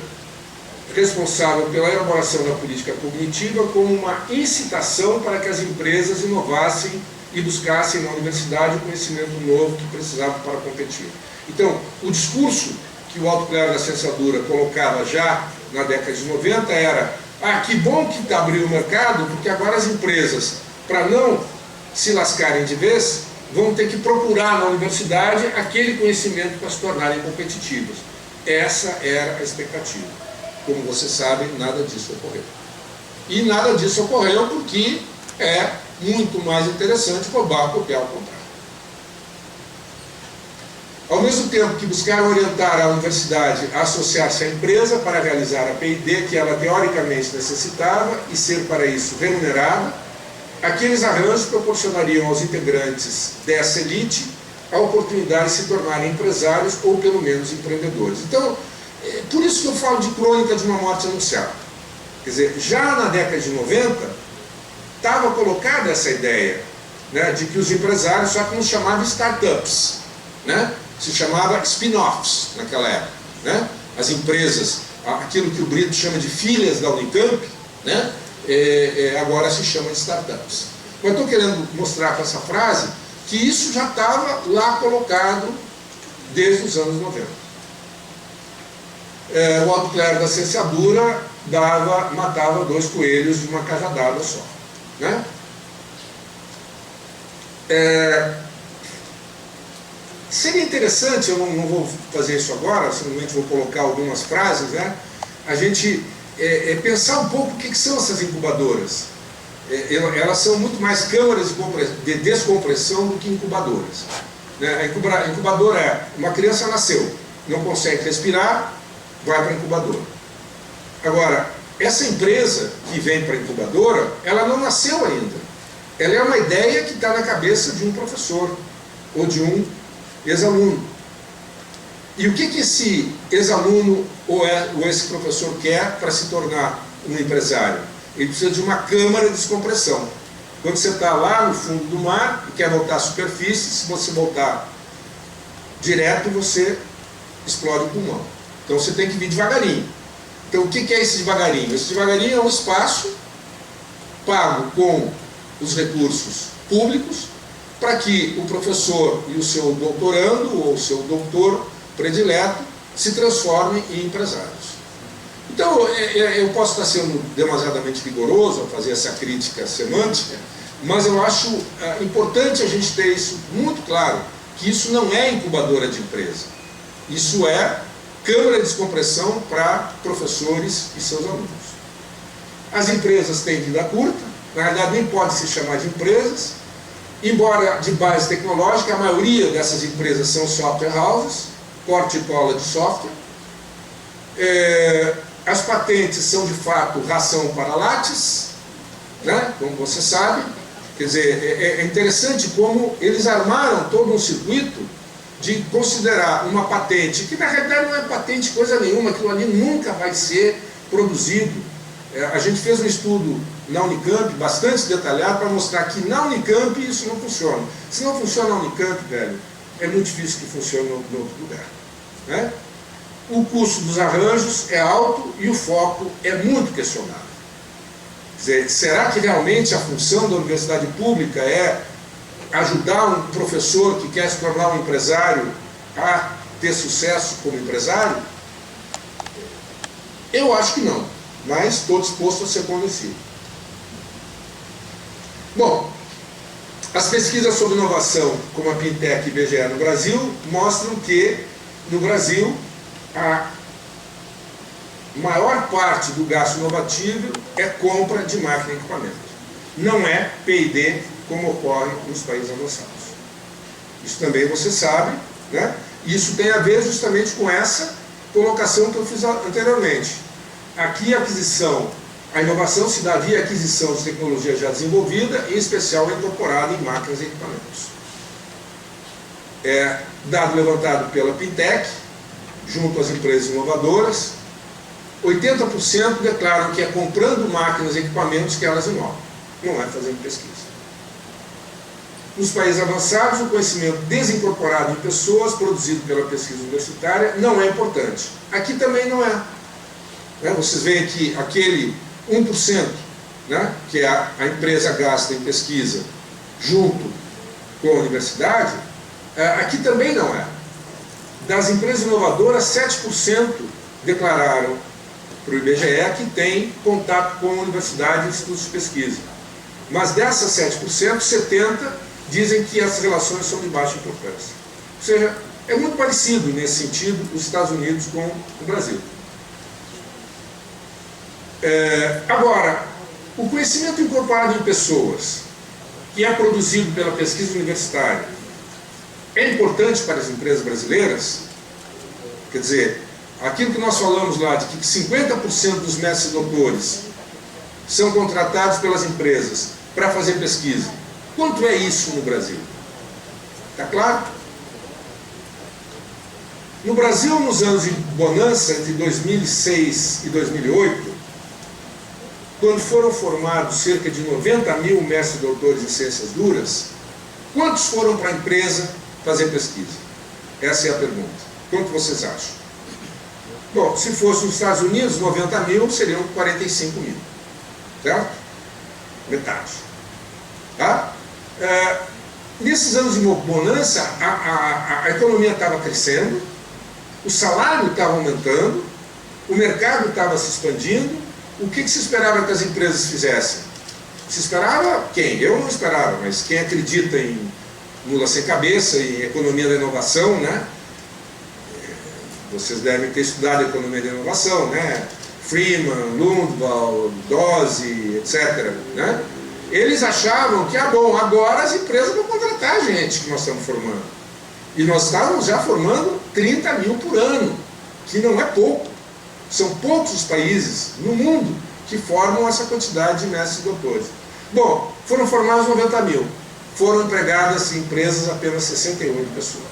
responsável pela elaboração da política cognitiva, como uma incitação para que as empresas inovassem e buscassem na universidade o conhecimento novo que precisavam para competir. Então, o discurso que o alto clero da ciência dura colocava já na década de 90 era: que bom que abriu o mercado, porque agora as empresas, para não se lascarem de vez, vão ter que procurar na universidade aquele conhecimento para se tornarem competitivas. Essa era a expectativa. Como vocês sabem, nada disso ocorreu. E nada disso ocorreu porque é muito mais interessante roubar, copiar ao contrário. Ao mesmo tempo que buscaram orientar a universidade a associar-se à empresa para realizar a P&D que ela teoricamente necessitava e ser para isso remunerada, aqueles arranjos proporcionariam aos integrantes dessa elite a oportunidade de se tornarem empresários ou pelo menos empreendedores. Então, por isso que eu falo de crônica de uma morte anunciada. Quer dizer, já na década de 90 estava colocada essa ideia, né, de que os empresários, só que não se chamava startups, né? Se chamava spin-offs naquela época, né? As empresas, aquilo que o Brito chama de filhas da Unicamp, né? Agora se chama de startups. Mas estou querendo mostrar com essa frase que isso já estava lá colocado desde os anos 90. O alto clero da ciência dura matava 2 coelhos de uma cajadada só, né? Seria interessante, eu não vou fazer isso agora, simplesmente vou colocar algumas frases, né? A gente pensar um pouco o que são essas incubadoras. Elas são muito mais câmaras de descompressão do que incubadoras, né? A incubadora é: uma criança nasceu, não consegue respirar, vai para a incubadora. Agora, essa empresa que vem para a incubadora, ela não nasceu ainda. Ela é uma ideia que está na cabeça de um professor ou de um ex-aluno. E o que esse ex-aluno ou esse professor quer para se tornar um empresário? Ele precisa de uma câmara de descompressão. Quando você está lá no fundo do mar e quer voltar à superfície, se você voltar direto, você explode o pulmão. Então você tem que vir devagarinho. Então o que é esse devagarinho? Esse devagarinho é um espaço pago com os recursos públicos para que o professor e o seu doutorando ou o seu doutor predileto se transformem em empresários. Então, eu posso estar sendo demasiadamente rigoroso ao fazer essa crítica semântica, mas eu acho importante a gente ter isso muito claro, que isso não é incubadora de empresa. Isso é câmara de descompressão para professores e seus alunos. As empresas têm vida curta, na realidade nem pode se chamar de empresas, embora de base tecnológica, a maioria dessas empresas são software houses, corte e cola de software. As patentes são de fato ração para lattes, né? Como você sabe. Quer dizer, é interessante como eles armaram todo um circuito de considerar uma patente, que na realidade não é patente coisa nenhuma, aquilo ali nunca vai ser produzido. A gente fez um estudo na Unicamp, bastante detalhado, para mostrar que na Unicamp isso não funciona. Se não funciona na Unicamp, velho, é muito difícil que funcione em outro lugar, né? O custo dos arranjos é alto e o foco é muito questionável. Quer dizer, será que realmente a função da universidade pública é ajudar um professor que quer se tornar um empresário a ter sucesso como empresário? Eu acho que não, mas estou disposto a ser convencido. Bom, as pesquisas sobre inovação, como a Pintec e IBGE no Brasil, mostram que, no Brasil, a maior parte do gasto inovativo é compra de máquina e equipamento. não é P&D como ocorre nos países avançados. Isso também você sabe, né? Isso tem a ver justamente com essa colocação que eu fiz anteriormente. Aqui a inovação se dá via aquisição de tecnologia já desenvolvida, em especial incorporada em máquinas e equipamentos. Dado levantado pela Pintec, junto às empresas inovadoras, 80% declaram que é comprando máquinas e equipamentos que elas inovam, não é fazendo pesquisa. Nos países avançados, o conhecimento desincorporado em pessoas, produzido pela pesquisa universitária, não é importante. Aqui também não é. Vocês veem que aquele 1%, né, que a empresa gasta em pesquisa junto com a universidade, aqui também não é. Das empresas inovadoras, 7% declararam para o IBGE que tem contato com a universidade e institutos de pesquisa. Mas dessas 7%, 70% dizem que as relações são de baixa importância. Ou seja, é muito parecido nesse sentido os Estados Unidos com o Brasil. Agora, o conhecimento incorporado em pessoas, que é produzido pela pesquisa universitária, é importante para as empresas brasileiras? Quer dizer, aquilo que nós falamos lá, de que 50% dos mestres e doutores são contratados pelas empresas para fazer pesquisa. Quanto é isso no Brasil? Está claro? No Brasil, nos anos de bonança, entre 2006 e 2008, quando foram formados cerca de 90 mil mestres e doutores em ciências duras, quantos foram para a empresa fazer pesquisa? Essa é a pergunta. Quanto vocês acham? Bom, se fosse nos Estados Unidos, 90 mil seriam 45 mil. Certo? Metade. Tá? Nesses anos de bonança, a economia estava crescendo, o salário estava aumentando, o mercado estava se expandindo. O que se esperava que as empresas fizessem? Se esperava quem? Eu não esperava, mas quem acredita em mula sem cabeça, em economia da inovação, né? Vocês devem ter estudado a economia da inovação, né? Freeman, Lundvall, Dose, etc., né? Eles achavam que, bom, agora as empresas vão contratar a gente que nós estamos formando. E nós estávamos já formando 30 mil por ano, que não é pouco. São poucos os países no mundo que formam essa quantidade de mestres e doutores. Bom, foram formados 90 mil. Foram empregadas em empresas apenas 68 pessoas.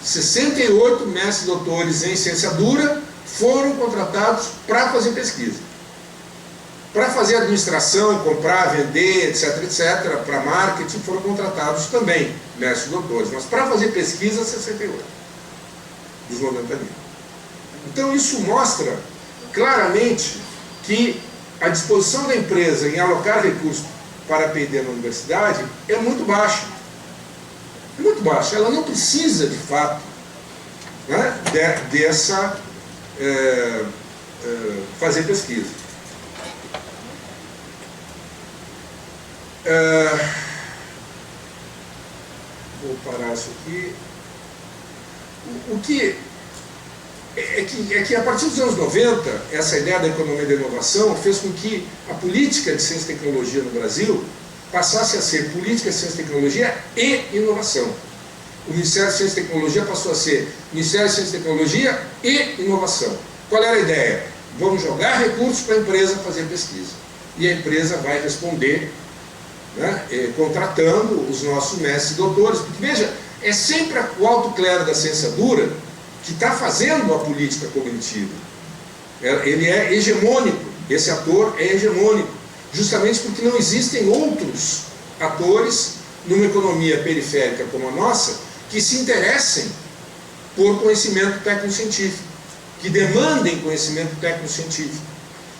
68 mestres e doutores em ciência dura foram contratados para fazer pesquisa. Para fazer administração, comprar, vender, etc., etc., para marketing, foram contratados também mestres e doutores. Mas para fazer pesquisa, 68 dos 90 mil. Então isso mostra claramente que a disposição da empresa em alocar recursos para P&D na universidade é muito baixa. É muito baixa. Ela não precisa, de fato, né, fazer pesquisa. Vou parar isso aqui. O que é que a partir dos anos 90, essa ideia da economia da inovação fez com que a política de ciência e tecnologia no Brasil passasse a ser política de ciência e tecnologia e inovação. O Ministério de Ciência e Tecnologia passou a ser Ministério de Ciência e Tecnologia e inovação. Qual era a ideia? Vamos jogar recursos para a empresa fazer pesquisa. E a empresa vai responder, né, contratando os nossos mestres e doutores. Porque, veja, é sempre o alto clero da ciência dura que está fazendo a política cognitiva. Ele é hegemônico, esse ator é hegemônico, justamente porque não existem outros atores numa economia periférica como a nossa que se interessem por conhecimento técnico-científico, que demandem conhecimento técnico-científico.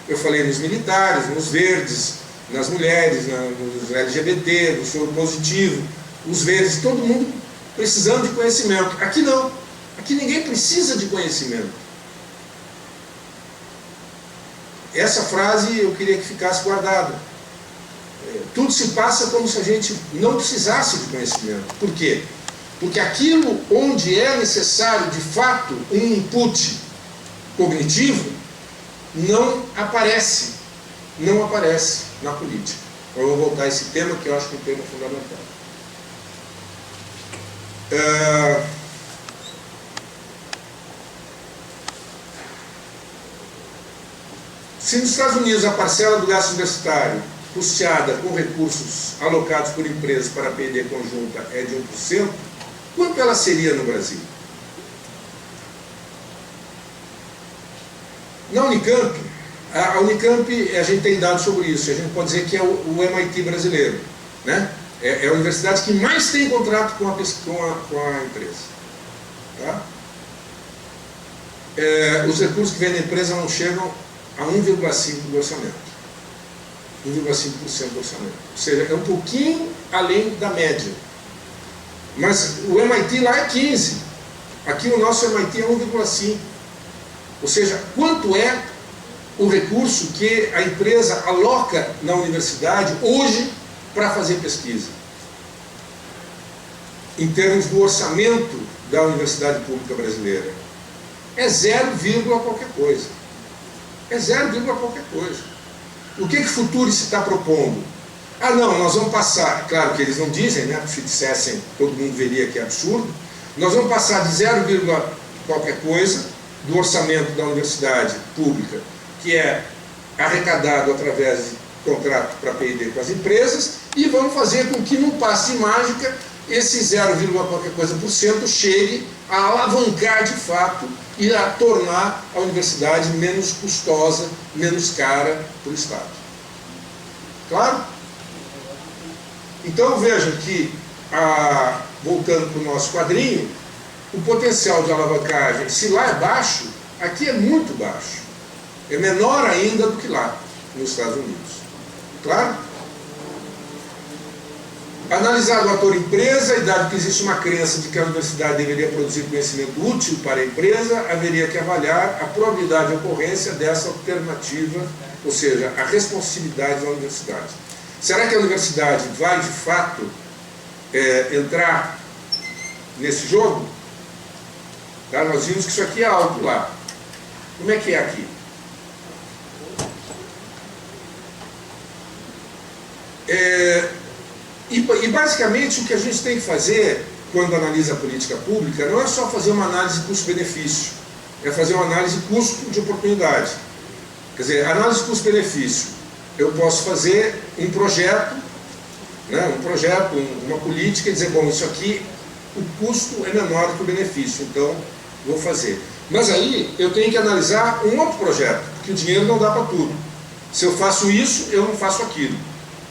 Eu falei nos militares, nos verdes, nas mulheres, nos LGBT, no soro positivo, os verdes, todo mundo precisando de conhecimento. Aqui não. Aqui ninguém precisa de conhecimento. Essa frase eu queria que ficasse guardada. Tudo se passa como se a gente não precisasse de conhecimento. Por quê? Porque aquilo onde é necessário, de fato, um input cognitivo, não aparece não aparece na política. Eu vou voltar a esse tema, que eu acho que é um tema fundamental. Se nos Estados Unidos a parcela do gasto universitário custeada com recursos alocados por empresas para a P&D conjunta é de 1%, quanto ela seria no Brasil? Na Unicamp, a Unicamp, a gente tem dados sobre isso, a gente pode dizer que é o MIT brasileiro, né? É a universidade que mais tem contrato com a empresa. Tá? Os recursos que vêm da empresa não chegam a 1,5% do orçamento. 1,5% do orçamento. Ou seja, é um pouquinho além da média. Mas o MIT lá é 15%. Aqui o nosso MIT é 1,5%. Ou seja, quanto é o recurso que a empresa aloca na universidade hoje para fazer pesquisa? Em termos do orçamento da Universidade Pública Brasileira. É 0, qualquer coisa. É 0, qualquer coisa. O que o Futurice está propondo? Ah, não, nós vamos passar, claro que eles não dizem, né? Se dissessem, todo mundo veria que é absurdo. Nós vamos passar de 0, qualquer coisa do orçamento da universidade pública, que é arrecadado através de contrato para P&D com as empresas, e vamos fazer com que, num passe de mágica, esse 0, qualquer coisa por cento chegue a alavancar de fato e a tornar a universidade menos custosa, menos cara para o Estado. Claro? Então vejam que, voltando para o nosso quadrinho, o potencial de alavancagem, se lá é baixo, aqui é muito baixo. É menor ainda do que lá, nos Estados Unidos. Claro? Analisado o ator empresa, e dado que existe uma crença de que a universidade deveria produzir conhecimento útil para a empresa, haveria que avaliar a probabilidade de ocorrência dessa alternativa, ou seja, a responsividade da universidade. Será que a universidade vai, de fato, entrar nesse jogo? Tá? Nós vimos que isso aqui é alto lá. Como é que é aqui? E basicamente o que a gente tem que fazer quando analisa a política pública não é só fazer uma análise custo-benefício, é fazer uma análise custo de oportunidade. Quer dizer, análise custo-benefício, eu posso fazer um projeto, né, uma política e dizer, bom, isso aqui, o custo é menor do que o benefício, então vou fazer. Mas aí eu tenho que analisar um outro projeto, porque o dinheiro não dá para tudo. Se eu faço isso, eu não faço aquilo.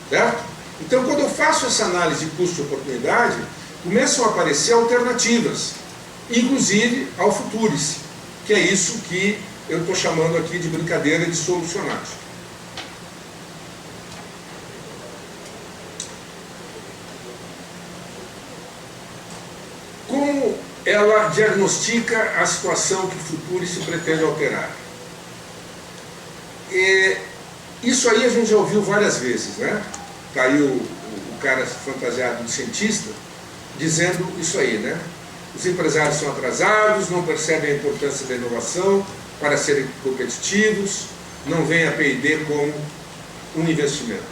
Certo? Então, quando eu faço essa análise de custo e oportunidade, começam a aparecer alternativas, inclusive ao Futurice, que é isso que eu estou chamando aqui de brincadeira de solucionagem. Como ela diagnostica a situação que o Futurice pretende alterar? Isso aí a gente já ouviu várias vezes, né? Está aí o cara fantasiado de cientista dizendo isso aí, né? Os empresários são atrasados, não percebem a importância da inovação para serem competitivos, não veem a P&D como um investimento.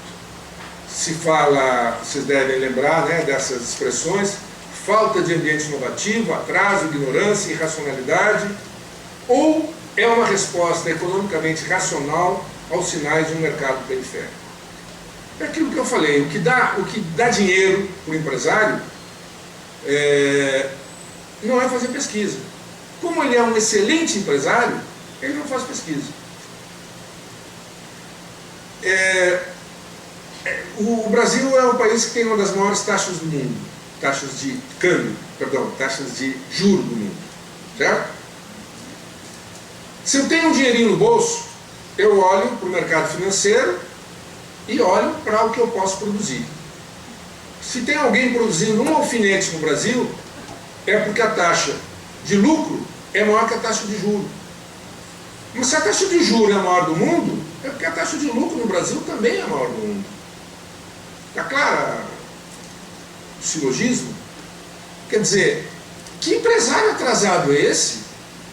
Se fala, vocês devem lembrar, né, dessas expressões, falta de ambiente inovativo, atraso, ignorância, irracionalidade, ou é uma resposta economicamente racional aos sinais de um mercado periférico. É aquilo que eu falei, o que dá dinheiro para o empresário não é fazer pesquisa. Como ele é um excelente empresário, ele não faz pesquisa. O Brasil é um país que tem uma das maiores taxas do mundo, taxas de câmbio, perdão, taxas de juros do mundo, certo? Se eu tenho um dinheirinho no bolso, eu olho para o mercado financeiro e olho para o que eu posso produzir. Se tem alguém produzindo um alfinete no Brasil, é porque a taxa de lucro é maior que a taxa de juros. Mas se a taxa de juros é a maior do mundo, é porque a taxa de lucro no Brasil também é a maior do mundo. Está claro o silogismo? Quer dizer, que empresário atrasado é esse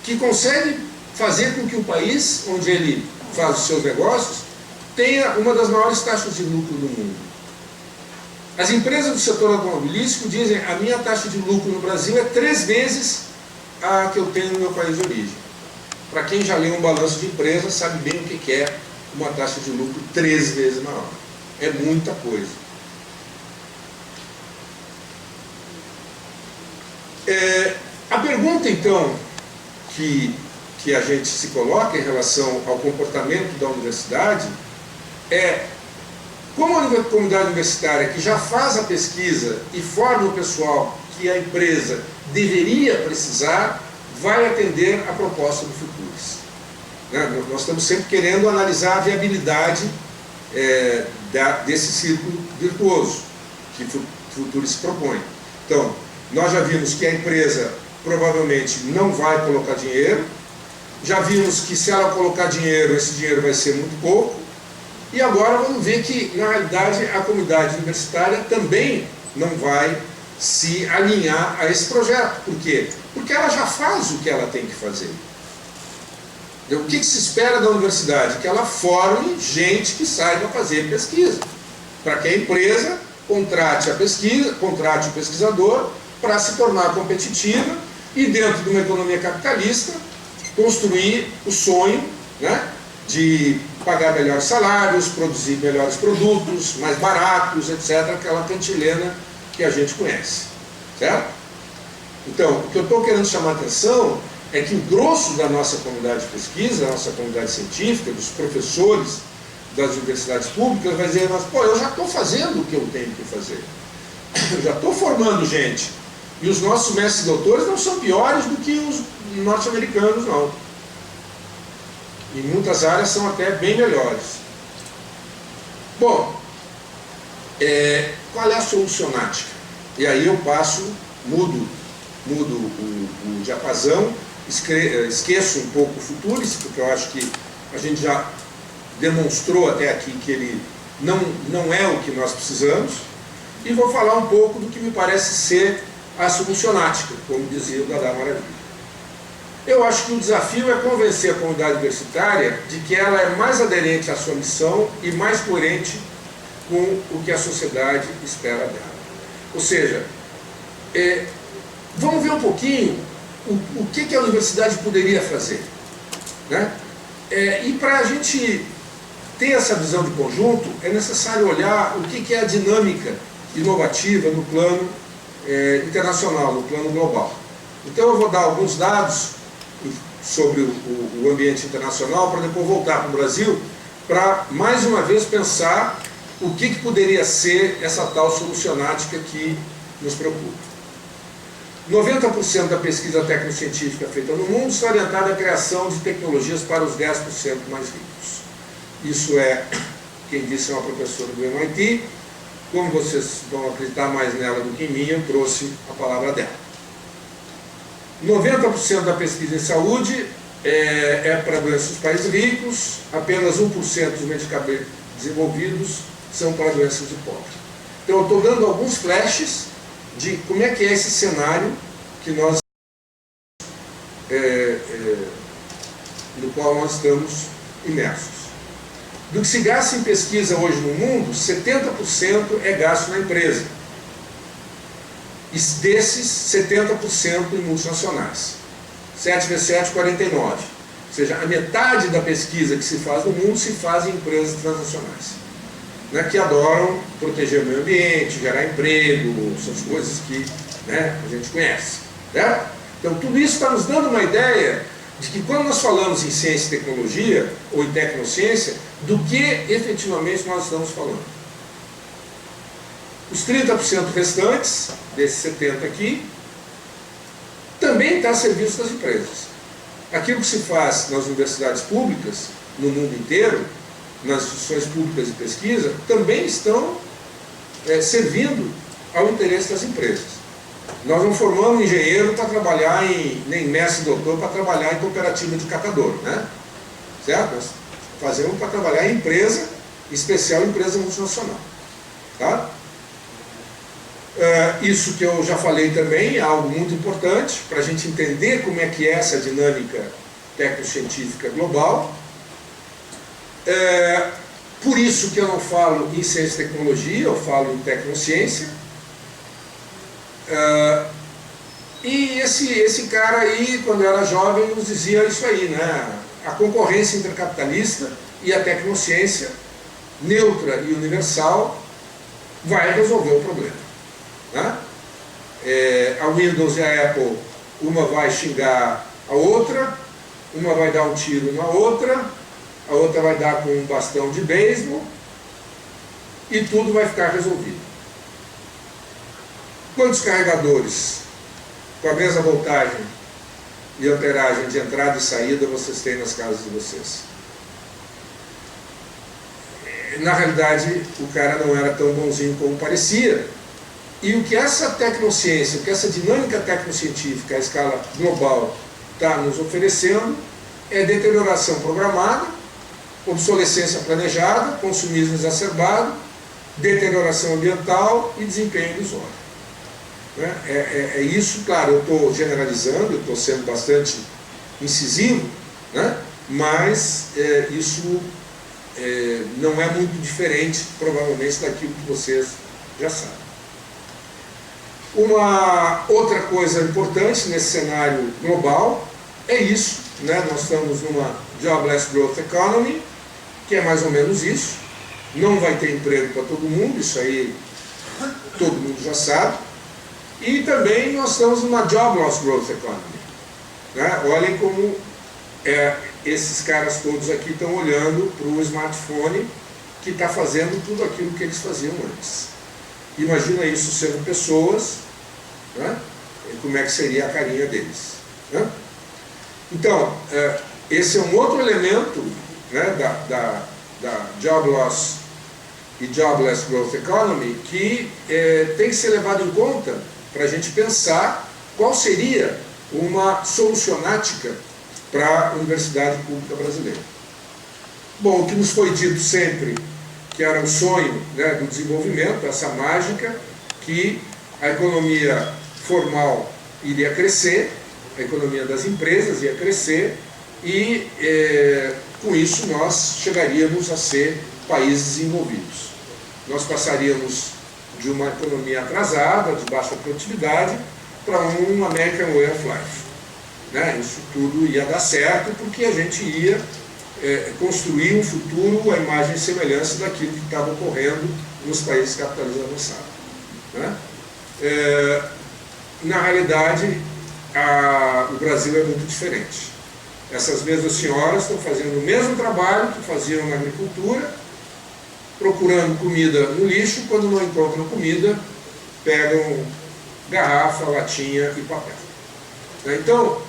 que consegue fazer com que o país onde ele faz os seus negócios tenha uma das maiores taxas de lucro do mundo. As empresas do setor automobilístico dizem a minha taxa de lucro no Brasil é 3 vezes a que eu tenho no meu país de origem. Para quem já leu um balanço de empresa, sabe bem o que é uma taxa de lucro 3 vezes maior. É muita coisa. A pergunta, então, que a gente se coloca em relação ao comportamento da universidade é: como a comunidade universitária, que já faz a pesquisa e forma o pessoal que a empresa deveria precisar, vai atender a proposta do Futuris? Nós estamos sempre querendo analisar a viabilidade desse círculo virtuoso que o Futuris se propõe. Então, nós já vimos que a empresa provavelmente não vai colocar dinheiro, já vimos que se ela colocar dinheiro, esse dinheiro vai ser muito pouco, e agora vamos ver que, na realidade, a comunidade universitária também não vai se alinhar a esse projeto. Por quê? Porque ela já faz o que ela tem que fazer. O que se espera da universidade? Que ela forme gente que saiba fazer pesquisa, para que a empresa contrate o pesquisador para se tornar competitiva e, dentro de uma economia capitalista, construir o sonho, né, de pagar melhores salários, produzir melhores produtos, mais baratos, etc., aquela cantilena que a gente conhece, certo? Então, o que eu estou querendo chamar a atenção é que o grosso da nossa comunidade de pesquisa, da nossa comunidade científica, dos professores das universidades públicas, vai dizer: mas, pô, eu já estou fazendo o que eu tenho que fazer, eu já estou formando gente, e os nossos mestres e doutores não são piores do que os norte-americanos, não. Em muitas áreas são até bem melhores. Bom, qual é a solucionática? E aí eu mudo o diapasão, esqueço um pouco o Futuris, porque eu acho que a gente já demonstrou até aqui que ele não é o que nós precisamos, e vou falar um pouco do que me parece ser a solucionática, como dizia o Dada Maravilha. Eu acho que o desafio é convencer a comunidade universitária de que ela é mais aderente à sua missão e mais coerente com o que a sociedade espera dela. Ou seja, vamos ver um pouquinho o que a universidade poderia fazer, né? E para a gente ter essa visão de conjunto, é necessário olhar o que é a dinâmica inovativa no plano internacional, no plano global. Então eu vou dar alguns dados sobre o ambiente internacional, para depois voltar para o Brasil, para mais uma vez pensar o que poderia ser essa tal solucionática que nos preocupa. 90% da pesquisa técnico-científica feita no mundo está orientada à criação de tecnologias para os 10% mais ricos. Isso quem disse é uma professora do MIT. Como vocês vão acreditar mais nela do que em mim, eu trouxe a palavra dela. 90% da pesquisa em saúde é para doenças dos países ricos, apenas 1% dos medicamentos desenvolvidos são para doenças de pobre. Então eu estou dando alguns flashes de como é que é esse cenário que nós, no qual nós estamos imersos. Do que se gasta em pesquisa hoje no mundo, 70% é gasto na empresa. E desses, 70% em multinacionais. 7 vezes 7, 49. Ou seja, a metade da pesquisa que se faz no mundo se faz em empresas transnacionais, né, que adoram proteger o meio ambiente, gerar emprego, essas coisas que, né, a gente conhece. Certo? Então, tudo isso está nos dando uma ideia de que quando nós falamos em ciência e tecnologia, ou em tecnociência, do que efetivamente nós estamos falando. Os 30% restantes, desses 70% aqui, também está a serviço das empresas. Aquilo que se faz nas universidades públicas, no mundo inteiro, nas instituições públicas de pesquisa, também estão servindo ao interesse das empresas. Nós não formamos engenheiro para trabalhar nem mestre e doutor para trabalhar em cooperativa de catador, né? Certo? Nós fazemos para trabalhar em empresa, em especial empresa multinacional. Tá? Isso que eu já falei também é algo muito importante para a gente entender como é que é essa dinâmica tecnocientífica global. Por isso que eu não falo em ciência e tecnologia, eu falo em tecnociência. E esse cara aí, quando eu era jovem, nos dizia isso aí, né? A concorrência intercapitalista e a tecnociência, neutra e universal, vai resolver o problema, né? A Windows e a Apple, uma vai xingar a outra, uma vai dar um tiro na outra, a outra vai dar com um bastão de beisebol, e tudo vai ficar resolvido. Quantos carregadores com a mesma voltagem e amperagem de entrada e saída vocês têm nas casas de vocês? Na realidade, o cara não era tão bonzinho como parecia. E o que essa tecnociência, o que essa dinâmica tecnocientífica à escala global está nos oferecendo é deterioração programada, obsolescência planejada, consumismo exacerbado, deterioração ambiental e desempenho ilusório. É isso, claro, eu estou generalizando, eu estou sendo bastante incisivo, né? Mas isso não é muito diferente, provavelmente, daquilo que vocês já sabem. Uma outra coisa importante nesse cenário global é isso, né? Nós estamos numa jobless growth economy, que é mais ou menos isso. Não vai ter emprego para todo mundo, isso aí todo mundo já sabe. E também nós estamos numa job loss growth economy, né? Olhem como esses caras todos aqui estão olhando para o smartphone que está fazendo tudo aquilo que eles faziam antes. Imagina isso sendo pessoas, né? E como é que seria a carinha deles, né? Então, esse é um outro elemento, né, da job loss e jobless growth economy que tem que ser levado em conta para a gente pensar qual seria uma solucionática para a Universidade Pública Brasileira. Bom, o que nos foi dito sempre que era o sonho, né, do desenvolvimento, essa mágica, que a economia formal iria crescer, a economia das empresas ia crescer e com isso nós chegaríamos a ser países desenvolvidos. Nós passaríamos de uma economia atrasada, de baixa produtividade, para um American Way of Life, né? Isso tudo ia dar certo porque a gente ia construir um futuro à imagem e semelhança daquilo que estava ocorrendo nos países capitalistas avançados, né? Na realidade, o Brasil é muito diferente. Essas mesmas senhoras estão fazendo o mesmo trabalho que faziam na agricultura, procurando comida no lixo, quando não encontram comida, pegam garrafa, latinha e papel. Então,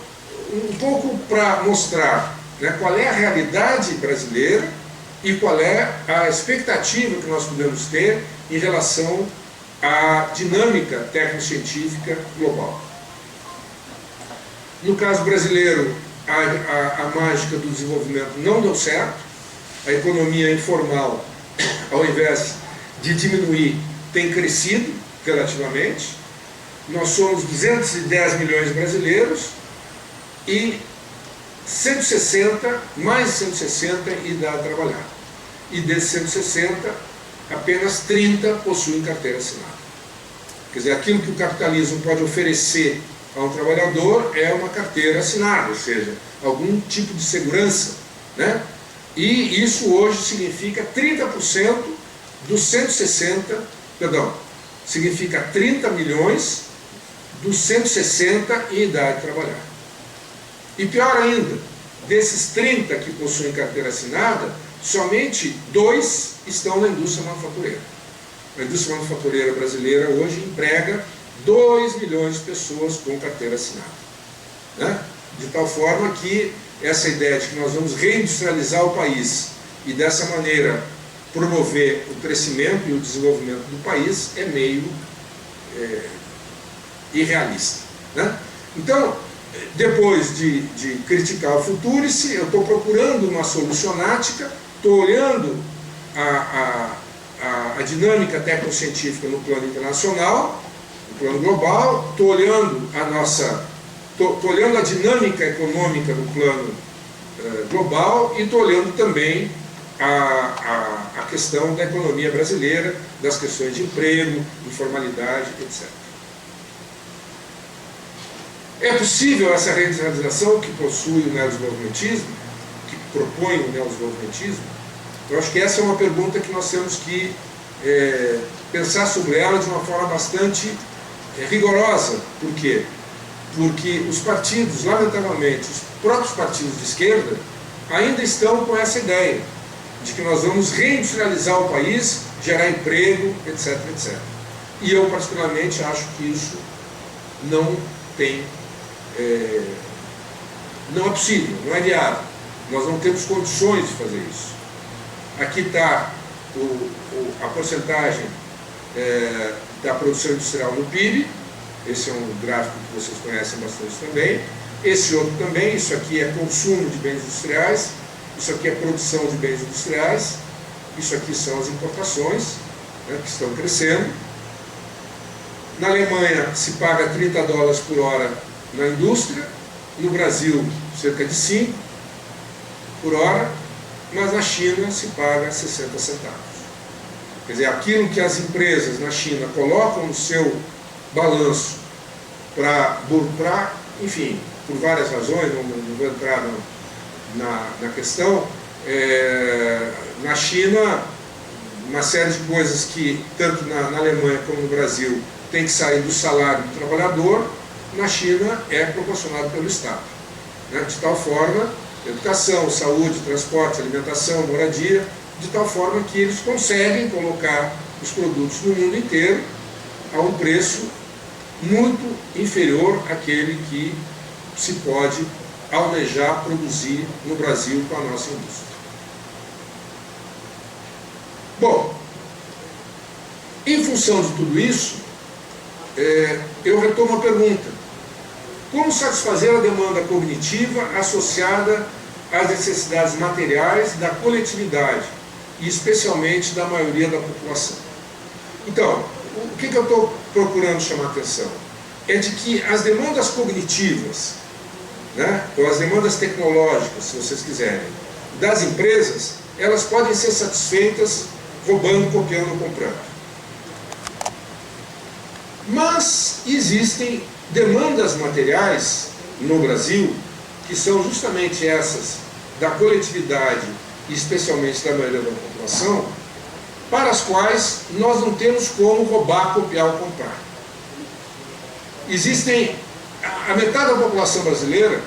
um pouco para mostrar, né, qual é a realidade brasileira e qual é a expectativa que nós podemos ter em relação à dinâmica tecnocientífica global. No caso brasileiro, a mágica do desenvolvimento não deu certo, a economia informal, ao invés de diminuir, tem crescido relativamente. Nós somos 210 milhões de brasileiros e 160, mais de 160 em idade de trabalhar. E desses 160, apenas 30 possuem carteira assinada. Quer dizer, aquilo que o capitalismo pode oferecer a um trabalhador é uma carteira assinada, ou seja, algum tipo de segurança, né? E isso hoje significa 30% dos 160, perdão, significa 30 milhões dos 160 em idade de trabalhar. E pior ainda, desses 30 que possuem carteira assinada, somente 2 estão na indústria manufatureira. A indústria manufatureira brasileira hoje emprega 2 milhões de pessoas com carteira assinada, né? De tal forma que essa ideia de que nós vamos reindustrializar o país e dessa maneira promover o crescimento e o desenvolvimento do país é meio irrealista, né? Então, depois de criticar o Futurice, eu estou procurando uma solucionática, estou olhando a dinâmica tecnocientífica no plano internacional, no plano global, estou olhando estou olhando a dinâmica econômica no plano global e estou olhando também a questão da economia brasileira, das questões de emprego, informalidade, etc. É possível essa reindustrialização que possui o neodesenvolvimentismo, que propõe o neodesenvolvimentismo? Eu acho que essa é uma pergunta que nós temos que pensar sobre ela de uma forma bastante rigorosa. Por quê? Porque os partidos, lamentavelmente, os próprios partidos de esquerda, ainda estão com essa ideia de que nós vamos reindustrializar o país, gerar emprego, etc, etc. E eu, particularmente, acho que isso não tem, não é possível, não é viável. Nós não temos condições de fazer isso. Aqui está a porcentagem da produção industrial no PIB. Esse é um gráfico que vocês conhecem bastante também. Esse outro também, isso aqui é consumo de bens industriais, isso aqui é produção de bens industriais, isso aqui são as importações, né, que estão crescendo. Na Alemanha se paga $30 por hora na indústria, no Brasil cerca de 5 por hora, mas na China se paga 60 centavos. Quer dizer, aquilo que as empresas na China colocam no seu balanço para, enfim, por várias razões, não vou entrar na questão, na China, uma série de coisas que, tanto na Alemanha como no Brasil, tem que sair do salário do trabalhador, na China é proporcionado pelo Estado. Né? De tal forma, educação, saúde, transporte, alimentação, moradia, de tal forma que eles conseguem colocar os produtos no mundo inteiro a um preço muito inferior àquele que se pode almejar produzir no Brasil com a nossa indústria. Bom, em função de tudo isso, eu retomo a pergunta: como satisfazer a demanda cognitiva associada às necessidades materiais da coletividade, e especialmente da maioria da população? Então, o que eu estou procurando chamar a atenção? É de que as demandas cognitivas, né, ou as demandas tecnológicas, se vocês quiserem, das empresas, elas podem ser satisfeitas roubando, copiando, comprando. Mas existem demandas materiais no Brasil, que são justamente essas da coletividade e especialmente da maioria da população, para as quais nós não temos como roubar, copiar ou comprar. Existem, a metade da população brasileira,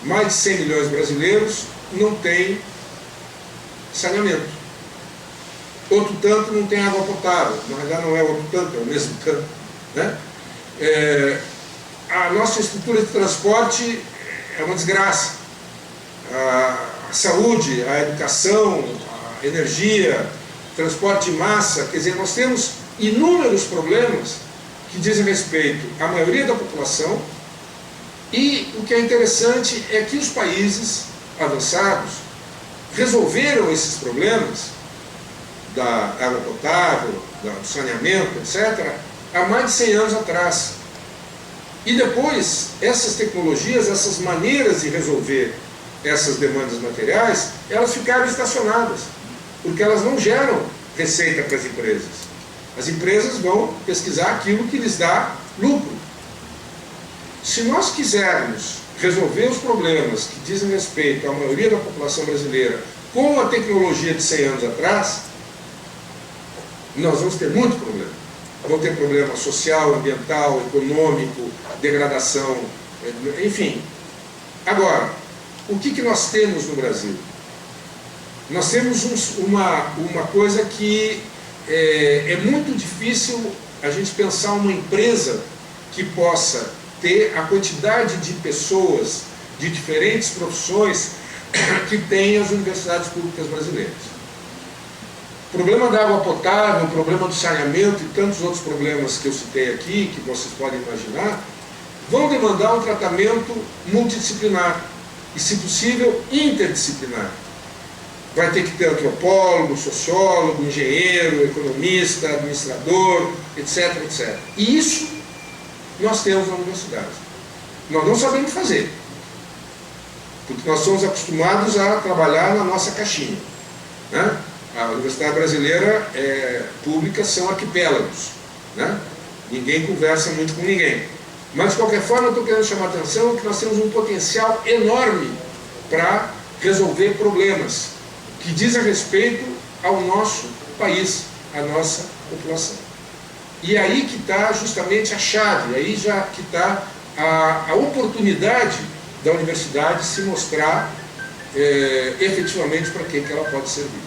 mais de 100 milhões de brasileiros, não tem saneamento. Outro tanto não tem água potável. Na verdade não é outro tanto, é o mesmo tanto, né? A nossa estrutura de transporte é uma desgraça. A saúde, a educação, a energia, transporte de massa, quer dizer, nós temos inúmeros problemas que dizem respeito à maioria da população, e o que é interessante é que os países avançados resolveram esses problemas da água potável, do saneamento, etc., há mais de 100 anos atrás. E depois, essas tecnologias, essas maneiras de resolver essas demandas materiais, elas ficaram estacionadas, porque elas não geram receita para as empresas. As empresas vão pesquisar aquilo que lhes dá lucro. Se nós quisermos resolver os problemas que dizem respeito à maioria da população brasileira com a tecnologia de 100 anos atrás, nós vamos ter muito problema. Vamos ter problema social, ambiental, econômico, degradação, enfim. Agora, o que nós temos no Brasil? Nós temos uma coisa que é muito difícil a gente pensar uma empresa que possa ter a quantidade de pessoas de diferentes profissões que tem as universidades públicas brasileiras. O problema da água potável, o problema do saneamento e tantos outros problemas que eu citei aqui, que vocês podem imaginar, vão demandar um tratamento multidisciplinar e, se possível, interdisciplinar. Vai ter que ter antropólogo, sociólogo, engenheiro, economista, administrador, etc, etc. E isso nós temos na universidade. Nós não sabemos fazer, porque nós somos acostumados a trabalhar na nossa caixinha. né? A universidade brasileira pública são arquipélagos, né? Ninguém conversa muito com ninguém. Mas, de qualquer forma, eu estou querendo chamar a atenção que nós temos um potencial enorme para resolver problemas que dizem respeito ao nosso país, à nossa população. E aí que está justamente a chave, aí já que está a oportunidade da universidade se mostrar efetivamente para que ela pode servir.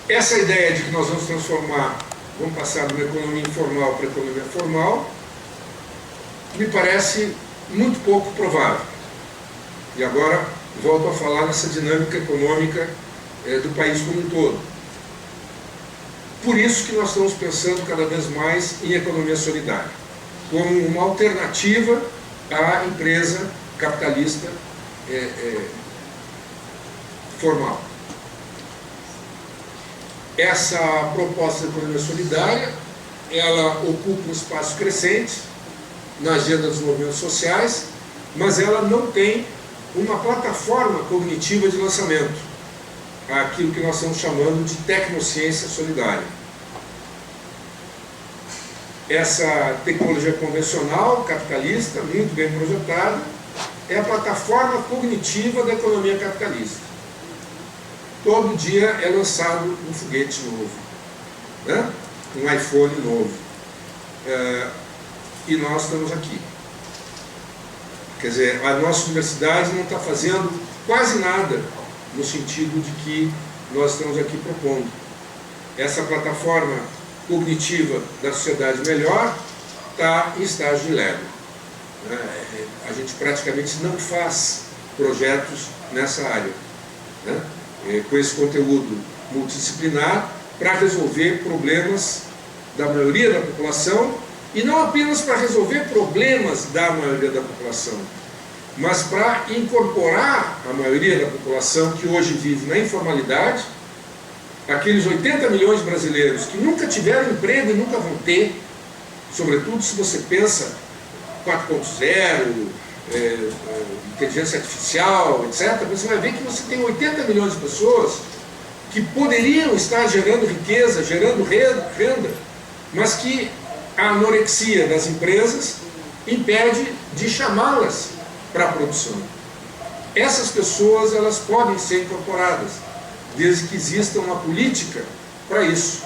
Essa ideia de que nós vamos vamos passar de uma economia informal para a economia formal, me parece muito pouco provável. E agora volto a falar nessa dinâmica econômica do país como um todo. Por isso que nós estamos pensando cada vez mais em economia solidária, como uma alternativa à empresa capitalista formal. Essa proposta de economia solidária, ela ocupa um espaço crescente na agenda dos movimentos sociais, mas ela não tem uma plataforma cognitiva de lançamento, aquilo que nós estamos chamando de tecnociência solidária. Essa tecnologia convencional, capitalista, muito bem projetada, é a plataforma cognitiva da economia capitalista. Todo dia é lançado um foguete novo, né? Um iPhone novo. E nós estamos aqui. Quer dizer, a nossa universidade não está fazendo quase nada no sentido de que nós estamos aqui propondo. Essa plataforma cognitiva da sociedade melhor está em estágio de Lego. A gente praticamente não faz projetos nessa área, né? Com esse conteúdo multidisciplinar para resolver problemas da maioria da população, e não apenas para resolver problemas da maioria da população, mas para incorporar a maioria da população que hoje vive na informalidade, aqueles 80 milhões de brasileiros que nunca tiveram emprego e nunca vão ter, sobretudo se você pensa 4.0, inteligência artificial, etc., você vai ver que você tem 80 milhões de pessoas que poderiam estar gerando riqueza, gerando renda, mas que a anorexia das empresas impede de chamá-las para a produção. Essas pessoas, elas podem ser incorporadas, desde que exista uma política para isso.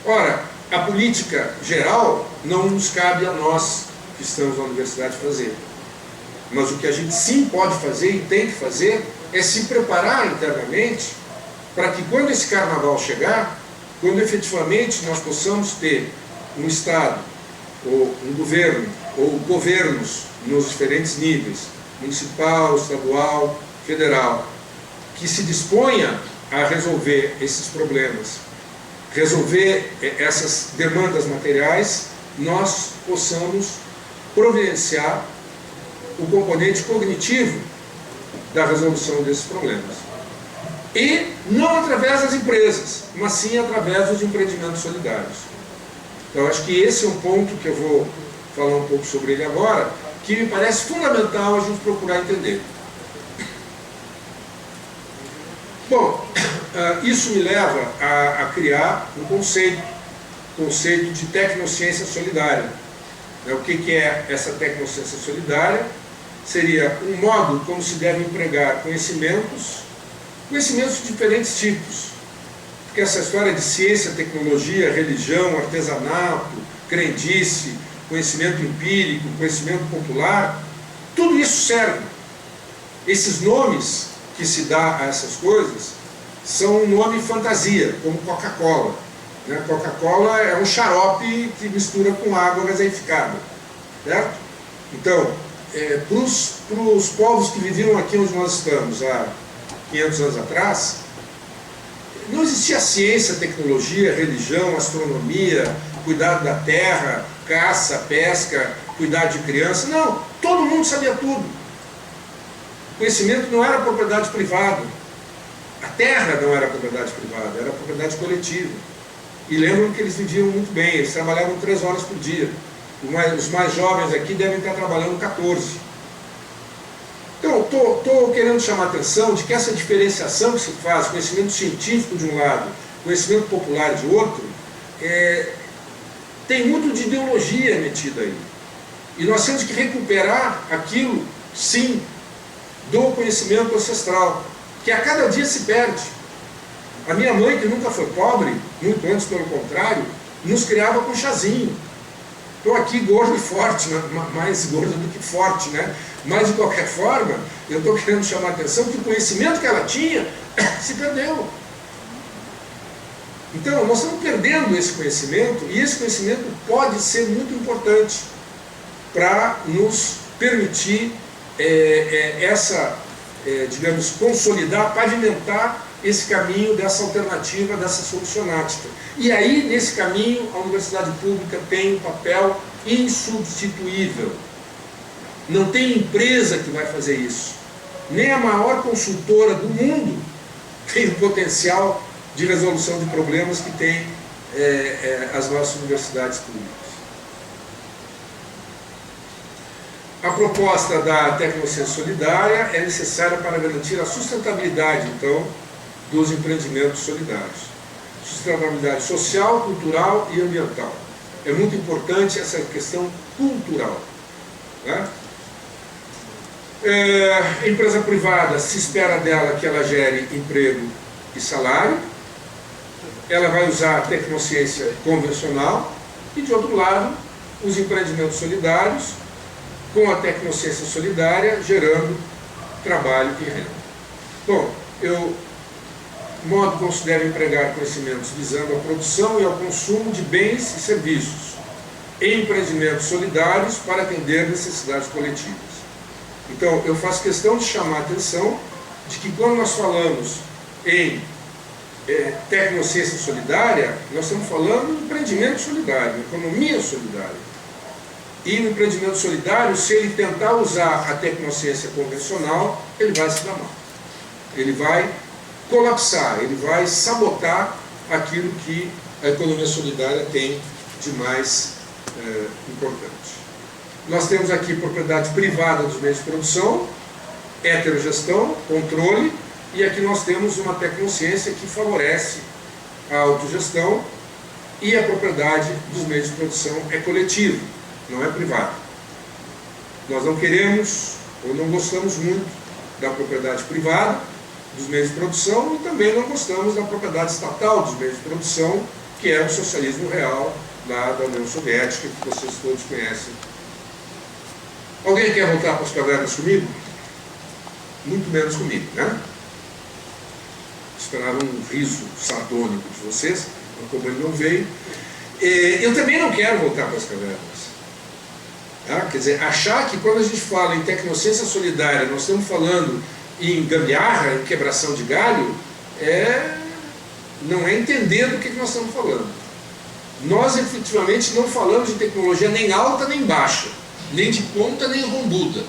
Ora, a política geral não nos cabe a nós que estamos na universidade fazer. Mas o que a gente sim pode fazer e tem que fazer é se preparar internamente para que quando esse carnaval chegar, quando efetivamente nós possamos ter um Estado, ou um governo, ou governos nos diferentes níveis, municipal, estadual, federal, que se disponha a resolver esses problemas, resolver essas demandas materiais, nós possamos providenciar o componente cognitivo da resolução desses problemas. E não através das empresas, mas sim através dos empreendimentos solidários. Então, acho que esse é um ponto que eu vou falar um pouco sobre ele agora, que me parece fundamental a gente procurar entender. Bom, isso me leva a criar um conceito de tecnociência solidária. O que é essa tecnociência solidária? Seria um modo como se deve empregar conhecimentos de diferentes tipos. Porque essa história de ciência, tecnologia, religião, artesanato, crendice, conhecimento empírico, conhecimento popular, tudo isso serve. Esses nomes que se dá a essas coisas são um nome fantasia, como Coca-Cola. Coca-Cola é um xarope que mistura com água gaseificada, certo? Então, para os povos que viviam aqui onde nós estamos há 500 anos atrás, não existia ciência, tecnologia, religião, astronomia, cuidado da terra, caça, pesca, cuidado de criança. Não, todo mundo sabia tudo. O conhecimento não era propriedade privada. A terra não era propriedade privada, era propriedade coletiva. E lembram que eles viviam muito bem, eles trabalhavam 3 horas por dia. Os mais jovens aqui devem estar trabalhando 14. Então, estou querendo chamar a atenção de que essa diferenciação que se faz, conhecimento científico de um lado, conhecimento popular de outro, tem muito de ideologia metida aí. E nós temos que recuperar aquilo, sim, do conhecimento ancestral, que a cada dia se perde. A minha mãe, que nunca foi pobre, muito antes pelo contrário, nos criava com chazinho. Estou aqui gordo e forte, mais gordo do que forte, né? Mas, de qualquer forma, eu estou querendo chamar a atenção que o conhecimento que ela tinha se perdeu. Então, nós estamos perdendo esse conhecimento, e esse conhecimento pode ser muito importante para nos permitir digamos, consolidar, pavimentar esse caminho dessa alternativa, dessa solucionática. E aí, nesse caminho, a universidade pública tem um papel insubstituível. Não tem empresa que vai fazer isso. Nem a maior consultora do mundo tem o potencial de resolução de problemas que tem as nossas universidades públicas. A proposta da tecnociência solidária é necessária para garantir a sustentabilidade, então, dos empreendimentos solidários. Sustentabilidade social, cultural e ambiental. É muito importante essa questão cultural, né? Empresa privada, se espera dela que ela gere emprego e salário. Ela vai usar a tecnociência convencional. E, de outro lado, os empreendimentos solidários, com a tecnociência solidária, gerando trabalho e renda. Bom, modo como se deve empregar conhecimentos visando a produção e ao consumo de bens e serviços em empreendimentos solidários para atender necessidades coletivas. Então, eu faço questão de chamar a atenção de que quando nós falamos em tecnociência solidária, nós estamos falando de empreendimento solidário, economia solidária. E no empreendimento solidário, se ele tentar usar a tecnociência convencional, ele vai se dar mal. Ele vai colapsar, ele vai sabotar aquilo que a economia solidária tem de mais importante. Nós temos aqui propriedade privada dos meios de produção, heterogestão, controle, e aqui nós temos uma tecnociência que favorece a autogestão, e a propriedade dos meios de produção é coletiva, não é privada. Nós não queremos, ou não gostamos muito da propriedade privada dos meios de produção, e também não gostamos da propriedade estatal dos meios de produção, que é o socialismo real lá da União Soviética, que vocês todos conhecem. Alguém quer voltar para as cavernas comigo? Muito menos comigo, né? Esperava um riso sardônico de vocês, mas como ele não veio. Eu também não quero voltar para as cavernas. Tá? Quer dizer, achar que quando a gente fala em tecnociência solidária, nós estamos falando em gambiarra, em quebração de galho, não é entender do que nós estamos falando. Nós, efetivamente, não falamos de tecnologia nem alta nem baixa, nem de ponta nem rombuda,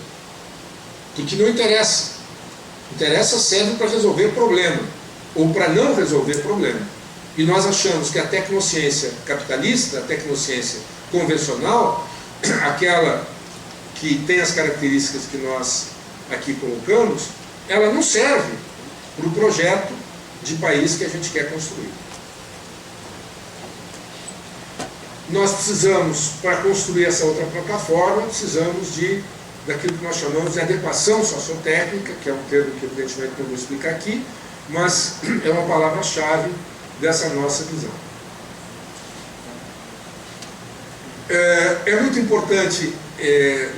porque não interessa. Interessa, serve para resolver problema, ou para não resolver problema. E nós achamos que a tecnociência capitalista, a tecnociência convencional, aquela que tem as características que nós aqui colocamos, ela não serve para o projeto de país que a gente quer construir. Nós precisamos, para construir essa outra plataforma, precisamos daquilo que nós chamamos de adequação sociotécnica, que é um termo que evidentemente não vou explicar aqui, mas é uma palavra-chave dessa nossa visão. É muito importante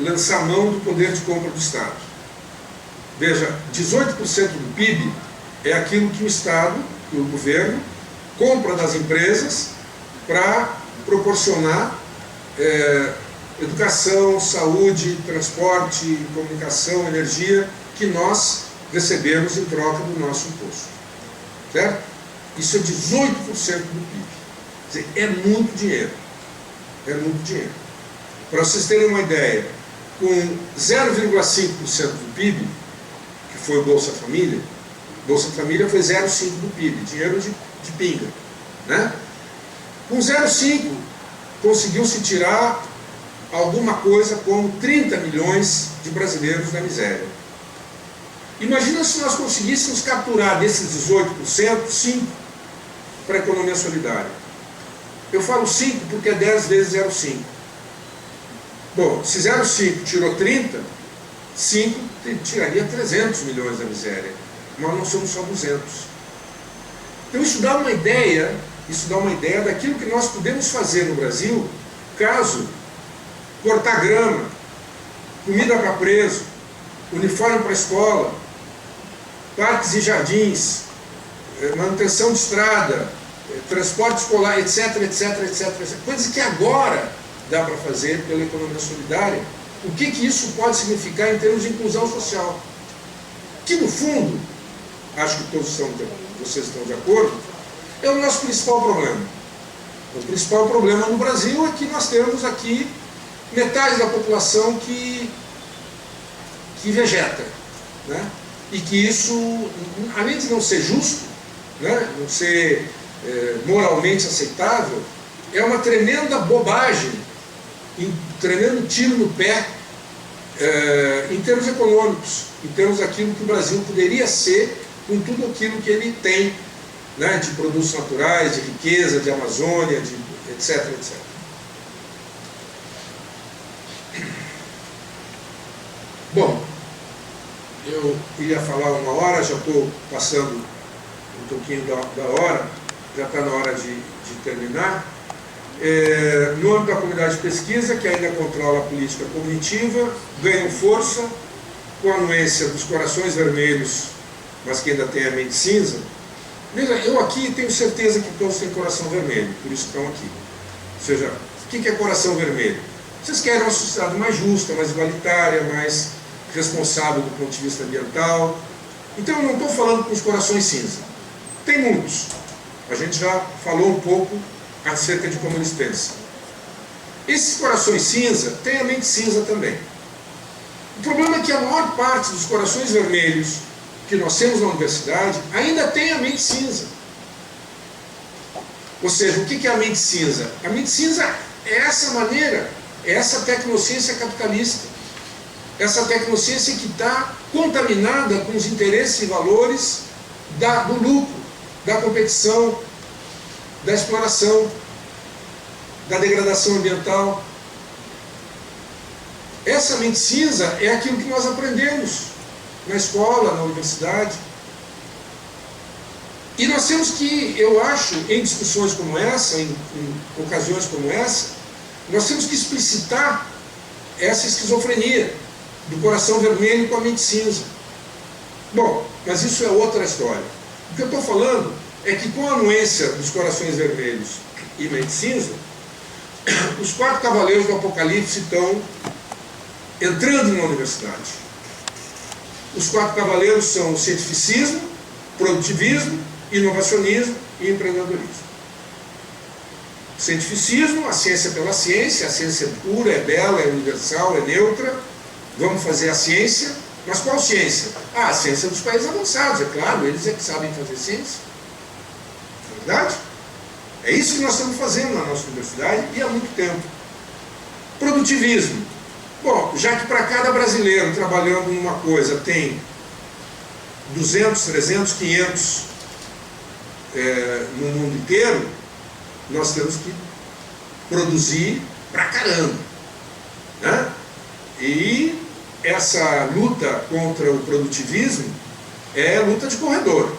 lançar mão do poder de compra do Estado. Veja, 18% do PIB é aquilo que o Estado, que o governo, compra das empresas para proporcionar educação, saúde, transporte, comunicação, energia, que nós recebemos em troca do nosso imposto. Certo? Isso é 18% do PIB. Quer dizer, é muito dinheiro. É muito dinheiro. Para vocês terem uma ideia, com 0,5% do PIB, que foi o Bolsa Família foi 0,5% do PIB, dinheiro de pinga. Né? Com 0,5% conseguiu-se tirar alguma coisa como 30 milhões de brasileiros na miséria. Imagina se nós conseguíssemos capturar desses 18%, 5% para a economia solidária. Eu falo 5 porque é 10 vezes 0,5. Bom, se 0,5 tirou 30, 5 tiraria 300 milhões da miséria. Nós não somos só 200. Então isso dá uma ideia daquilo que nós podemos fazer no Brasil, caso cortar grama, comida para preso, uniforme para a escola, parques e jardins, manutenção de estrada, transporte escolar, etc, etc, etc, etc. Coisas que agora dá para fazer pela economia solidária. O que isso pode significar em termos de inclusão social? Que, no fundo, acho que vocês estão de acordo, é o nosso principal problema. O principal problema no Brasil é que nós temos aqui metade da população que vegeta, né? E que isso, além de não ser justo, né, não ser moralmente aceitável, é uma tremenda bobagem, um tremendo tiro no pé em termos econômicos, em termos daquilo que o Brasil poderia ser com tudo aquilo que ele tem, né, de produtos naturais, de riqueza, de Amazônia, de etc, etc. Bom, eu ia falar 1 hora, já estou passando um pouquinho da hora, já está na hora de terminar. No âmbito da comunidade de pesquisa, que ainda controla a política cognitiva, ganham força com a anuência dos corações vermelhos, mas que ainda tem a mente cinza. Veja, eu aqui tenho certeza que todos têm coração vermelho, por isso estão aqui. Ou seja, o que é coração vermelho? Vocês querem uma sociedade mais justa, mais igualitária, mais responsável do ponto de vista ambiental. Então eu não estou falando com os corações cinza. Tem muitos. A gente já falou um pouco acerca de como eles pensam. Esses corações cinza têm a mente cinza também. O problema é que a maior parte dos corações vermelhos que nós temos na universidade ainda tem a mente cinza. Ou seja, o que é a mente cinza? A mente cinza é essa maneira, é essa tecnociência capitalista. Essa tecnociência que está contaminada com os interesses e valores do lucro, da competição, da exploração, da degradação ambiental. Essa mente cinza é aquilo que nós aprendemos na escola, na universidade. E nós temos que, eu acho, em discussões como essa, em ocasiões como essa, nós temos que explicitar essa esquizofrenia do coração vermelho com a mente cinza. Bom, mas isso é outra história. O que eu estou falando é que com a anuência dos corações vermelhos e mente cinza, os 4 cavaleiros do Apocalipse estão entrando na universidade. Os 4 cavaleiros são o cientificismo, produtivismo, inovacionismo e empreendedorismo. O cientificismo, a ciência pela ciência, a ciência é pura, é bela, é universal, é neutra. Vamos fazer a ciência, mas qual ciência? A ciência dos países avançados, é claro, eles é que sabem fazer ciência. Não é verdade? É isso que nós estamos fazendo na nossa universidade e há muito tempo. Produtivismo. Bom, já que para cada brasileiro trabalhando numa coisa tem 200, 300, 500 no mundo inteiro, nós temos que produzir pra caramba, né? E essa luta contra o produtivismo é luta de corredor.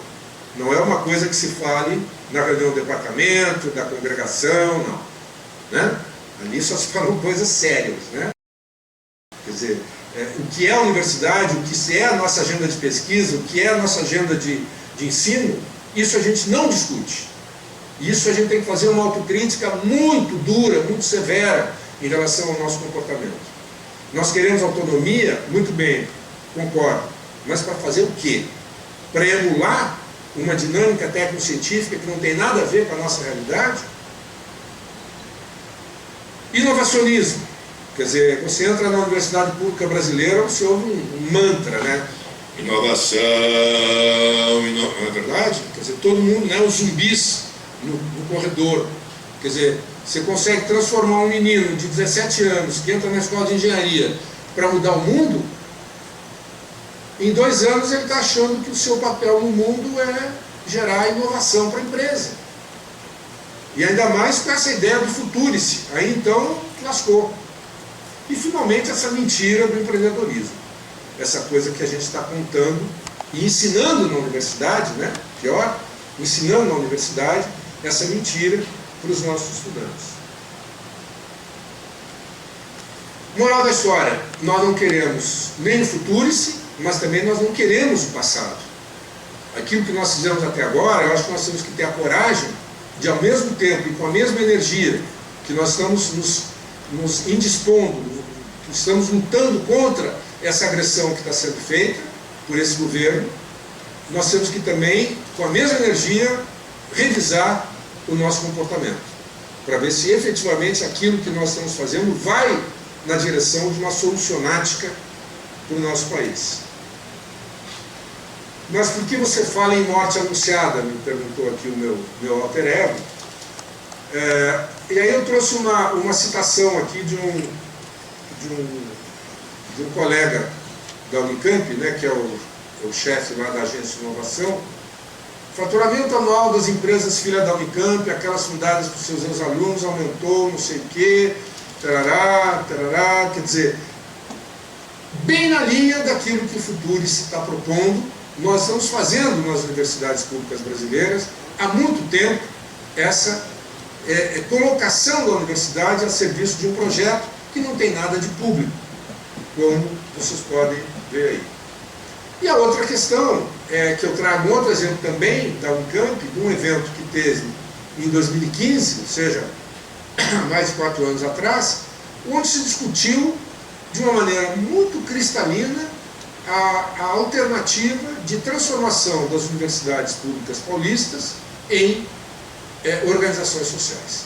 Não é uma coisa que se fale na reunião do departamento, da congregação, não. Né? Ali só se falam coisas sérias, né? Quer dizer, o que é a universidade, o que é a nossa agenda de pesquisa, o que é a nossa agenda de ensino, isso a gente não discute. Isso a gente tem que fazer uma autocrítica muito dura, muito severa em relação ao nosso comportamento. Nós queremos autonomia, muito bem, concordo, mas para fazer o quê? Para emular uma dinâmica técnico-científica que não tem nada a ver com a nossa realidade? Inovacionismo. Quer dizer, você entra na Universidade Pública Brasileira, você ouve um mantra, né? Inovação, não é verdade? Quer dizer, todo mundo, né, os zumbis no corredor. Quer dizer, você consegue transformar um menino de 17 anos que entra na escola de engenharia para mudar o mundo, em 2 anos ele está achando que o seu papel no mundo é gerar inovação para a empresa. E ainda mais com essa ideia do futurice. Aí então, lascou. E finalmente essa mentira do empreendedorismo. Essa coisa que a gente está contando e ensinando na universidade, né? Pior, ensinando na universidade essa mentira para os nossos estudantes. Moral da história, nós não queremos nem o futurice, mas também nós não queremos o passado. Aquilo que nós fizemos até agora, eu acho que nós temos que ter a coragem de, ao mesmo tempo e com a mesma energia que nós estamos nos indispondo, que estamos lutando contra essa agressão que está sendo feita por esse governo, nós temos que também, com a mesma energia, revisar o nosso comportamento, para ver se efetivamente aquilo que nós estamos fazendo vai na direção de uma solucionática para o nosso país. Mas por que você fala em morte anunciada? Me perguntou aqui o meu alter ego. E aí eu trouxe uma citação aqui de um colega da Unicamp, né, que é o chefe lá da agência de inovação. Faturamento anual das empresas filhas da Unicamp, aquelas fundadas por seus ex-alunos, aumentou, não sei o quê, tarará, tarará, quer dizer, bem na linha daquilo que o Futurice está propondo. Nós estamos fazendo nas universidades públicas brasileiras há muito tempo essa colocação da universidade a serviço de um projeto que não tem nada de público, como vocês podem ver aí. E a outra questão é que eu trago um outro exemplo também da Unicamp, de um evento que teve em 2015, ou seja, mais de 4 anos atrás, onde se discutiu de uma maneira muito cristalina a alternativa de transformação das universidades públicas paulistas em organizações sociais.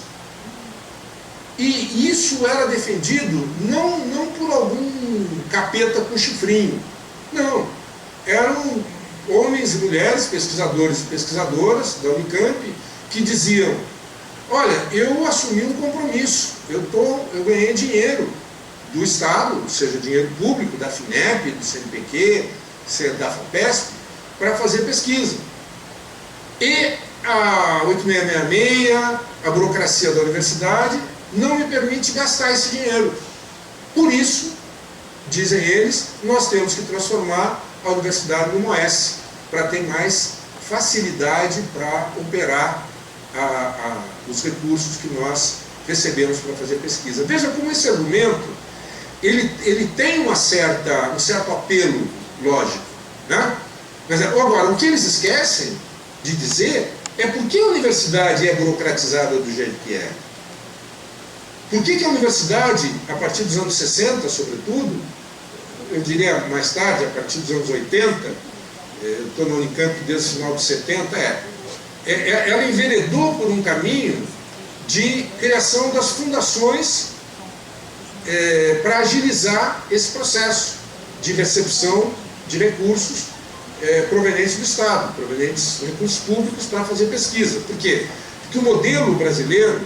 E isso era defendido não por algum capeta com chifrinho, não. Eram homens e mulheres, pesquisadores e pesquisadoras da Unicamp, que diziam: olha, eu assumi um compromisso, eu ganhei dinheiro do Estado, seja dinheiro público, da FINEP, do CNPq, da FAPESP, para fazer pesquisa. E a 8666, a burocracia da universidade, não me permite gastar esse dinheiro. Por isso, dizem eles, nós temos que transformar a universidade numa OS, para ter mais facilidade para operar os recursos que nós recebemos para fazer pesquisa. Veja como esse argumento ele tem um certo apelo lógico, né? Mas agora, o que eles esquecem de dizer é por que a universidade é burocratizada do jeito que é. Por que a universidade, a partir dos anos 60, sobretudo, eu diria mais tarde, a partir dos anos 80, eu estou no Unicamp desde o final dos 70, ela enveredou por um caminho de criação das fundações para agilizar esse processo de recepção de recursos provenientes do Estado, provenientes de recursos públicos para fazer pesquisa. Por quê? Porque o modelo brasileiro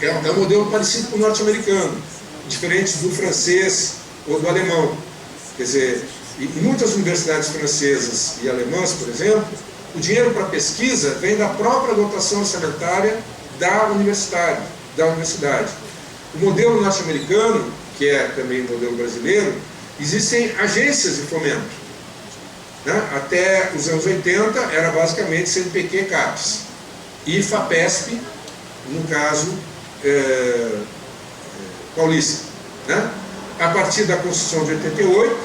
é um modelo parecido com o norte-americano, diferente do francês ou do alemão. Quer dizer, em muitas universidades francesas e alemãs, por exemplo, o dinheiro para pesquisa vem da própria dotação orçamentária da universidade. O modelo norte-americano, que é também o modelo brasileiro, existem agências de fomento, né? Até os anos 80 era basicamente CNPq, CAPES e FAPESP, no caso paulista, né? A partir da Constituição de 88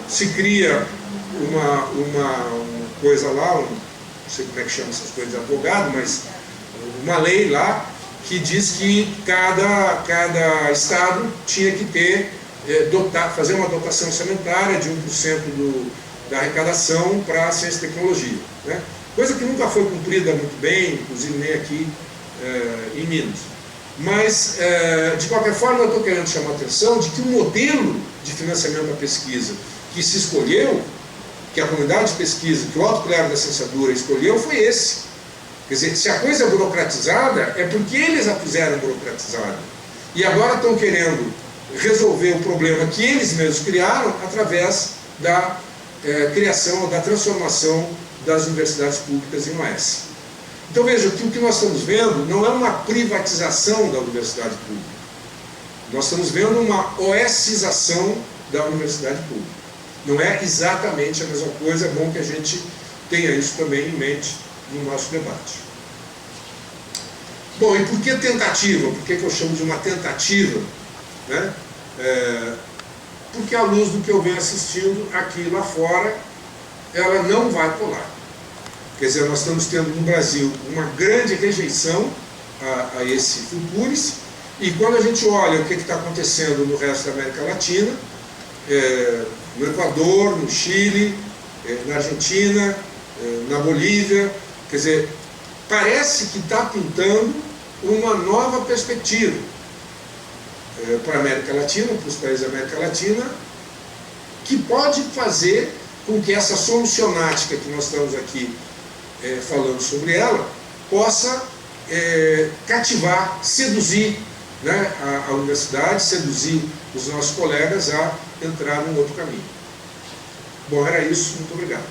se cria uma coisa lá, não sei como é que chama essas coisas de advogado, mas uma lei lá que diz que cada estado tinha que ter, fazer uma dotação orçamentária de 1% da arrecadação para a ciência e tecnologia, né? Coisa que nunca foi cumprida muito bem, inclusive nem aqui em Minas. Mas, de qualquer forma, eu estou querendo chamar a atenção de que o modelo de financiamento da pesquisa que se escolheu, que a comunidade de pesquisa, que o alto clero da cienciadura escolheu, foi esse. Quer dizer, se a coisa é burocratizada, é porque eles a fizeram burocratizada. E agora estão querendo resolver o problema que eles mesmos criaram através da criação, da transformação das universidades públicas em OS. Então veja, que o que nós estamos vendo não é uma privatização da universidade pública. Nós estamos vendo uma OSização da universidade pública. Não é exatamente a mesma coisa, é bom que a gente tenha isso também em mente no nosso debate. Bom, e por que tentativa? Por que eu chamo de uma tentativa? Né? Porque à luz do que eu venho assistindo aqui e lá fora, ela não vai colar. Quer dizer, nós estamos tendo no Brasil uma grande rejeição a esse Fulgures, e quando a gente olha o que está acontecendo no resto da América Latina, no Equador, no Chile, na Argentina, na Bolívia, quer dizer, parece que está pintando uma nova perspectiva para a América Latina, para os países da América Latina, que pode fazer com que essa solucionática que nós estamos aqui falando sobre ela, possa cativar, seduzir, né, a universidade, seduzir os nossos colegas a entrar num outro caminho. Bom, era isso. Muito obrigado.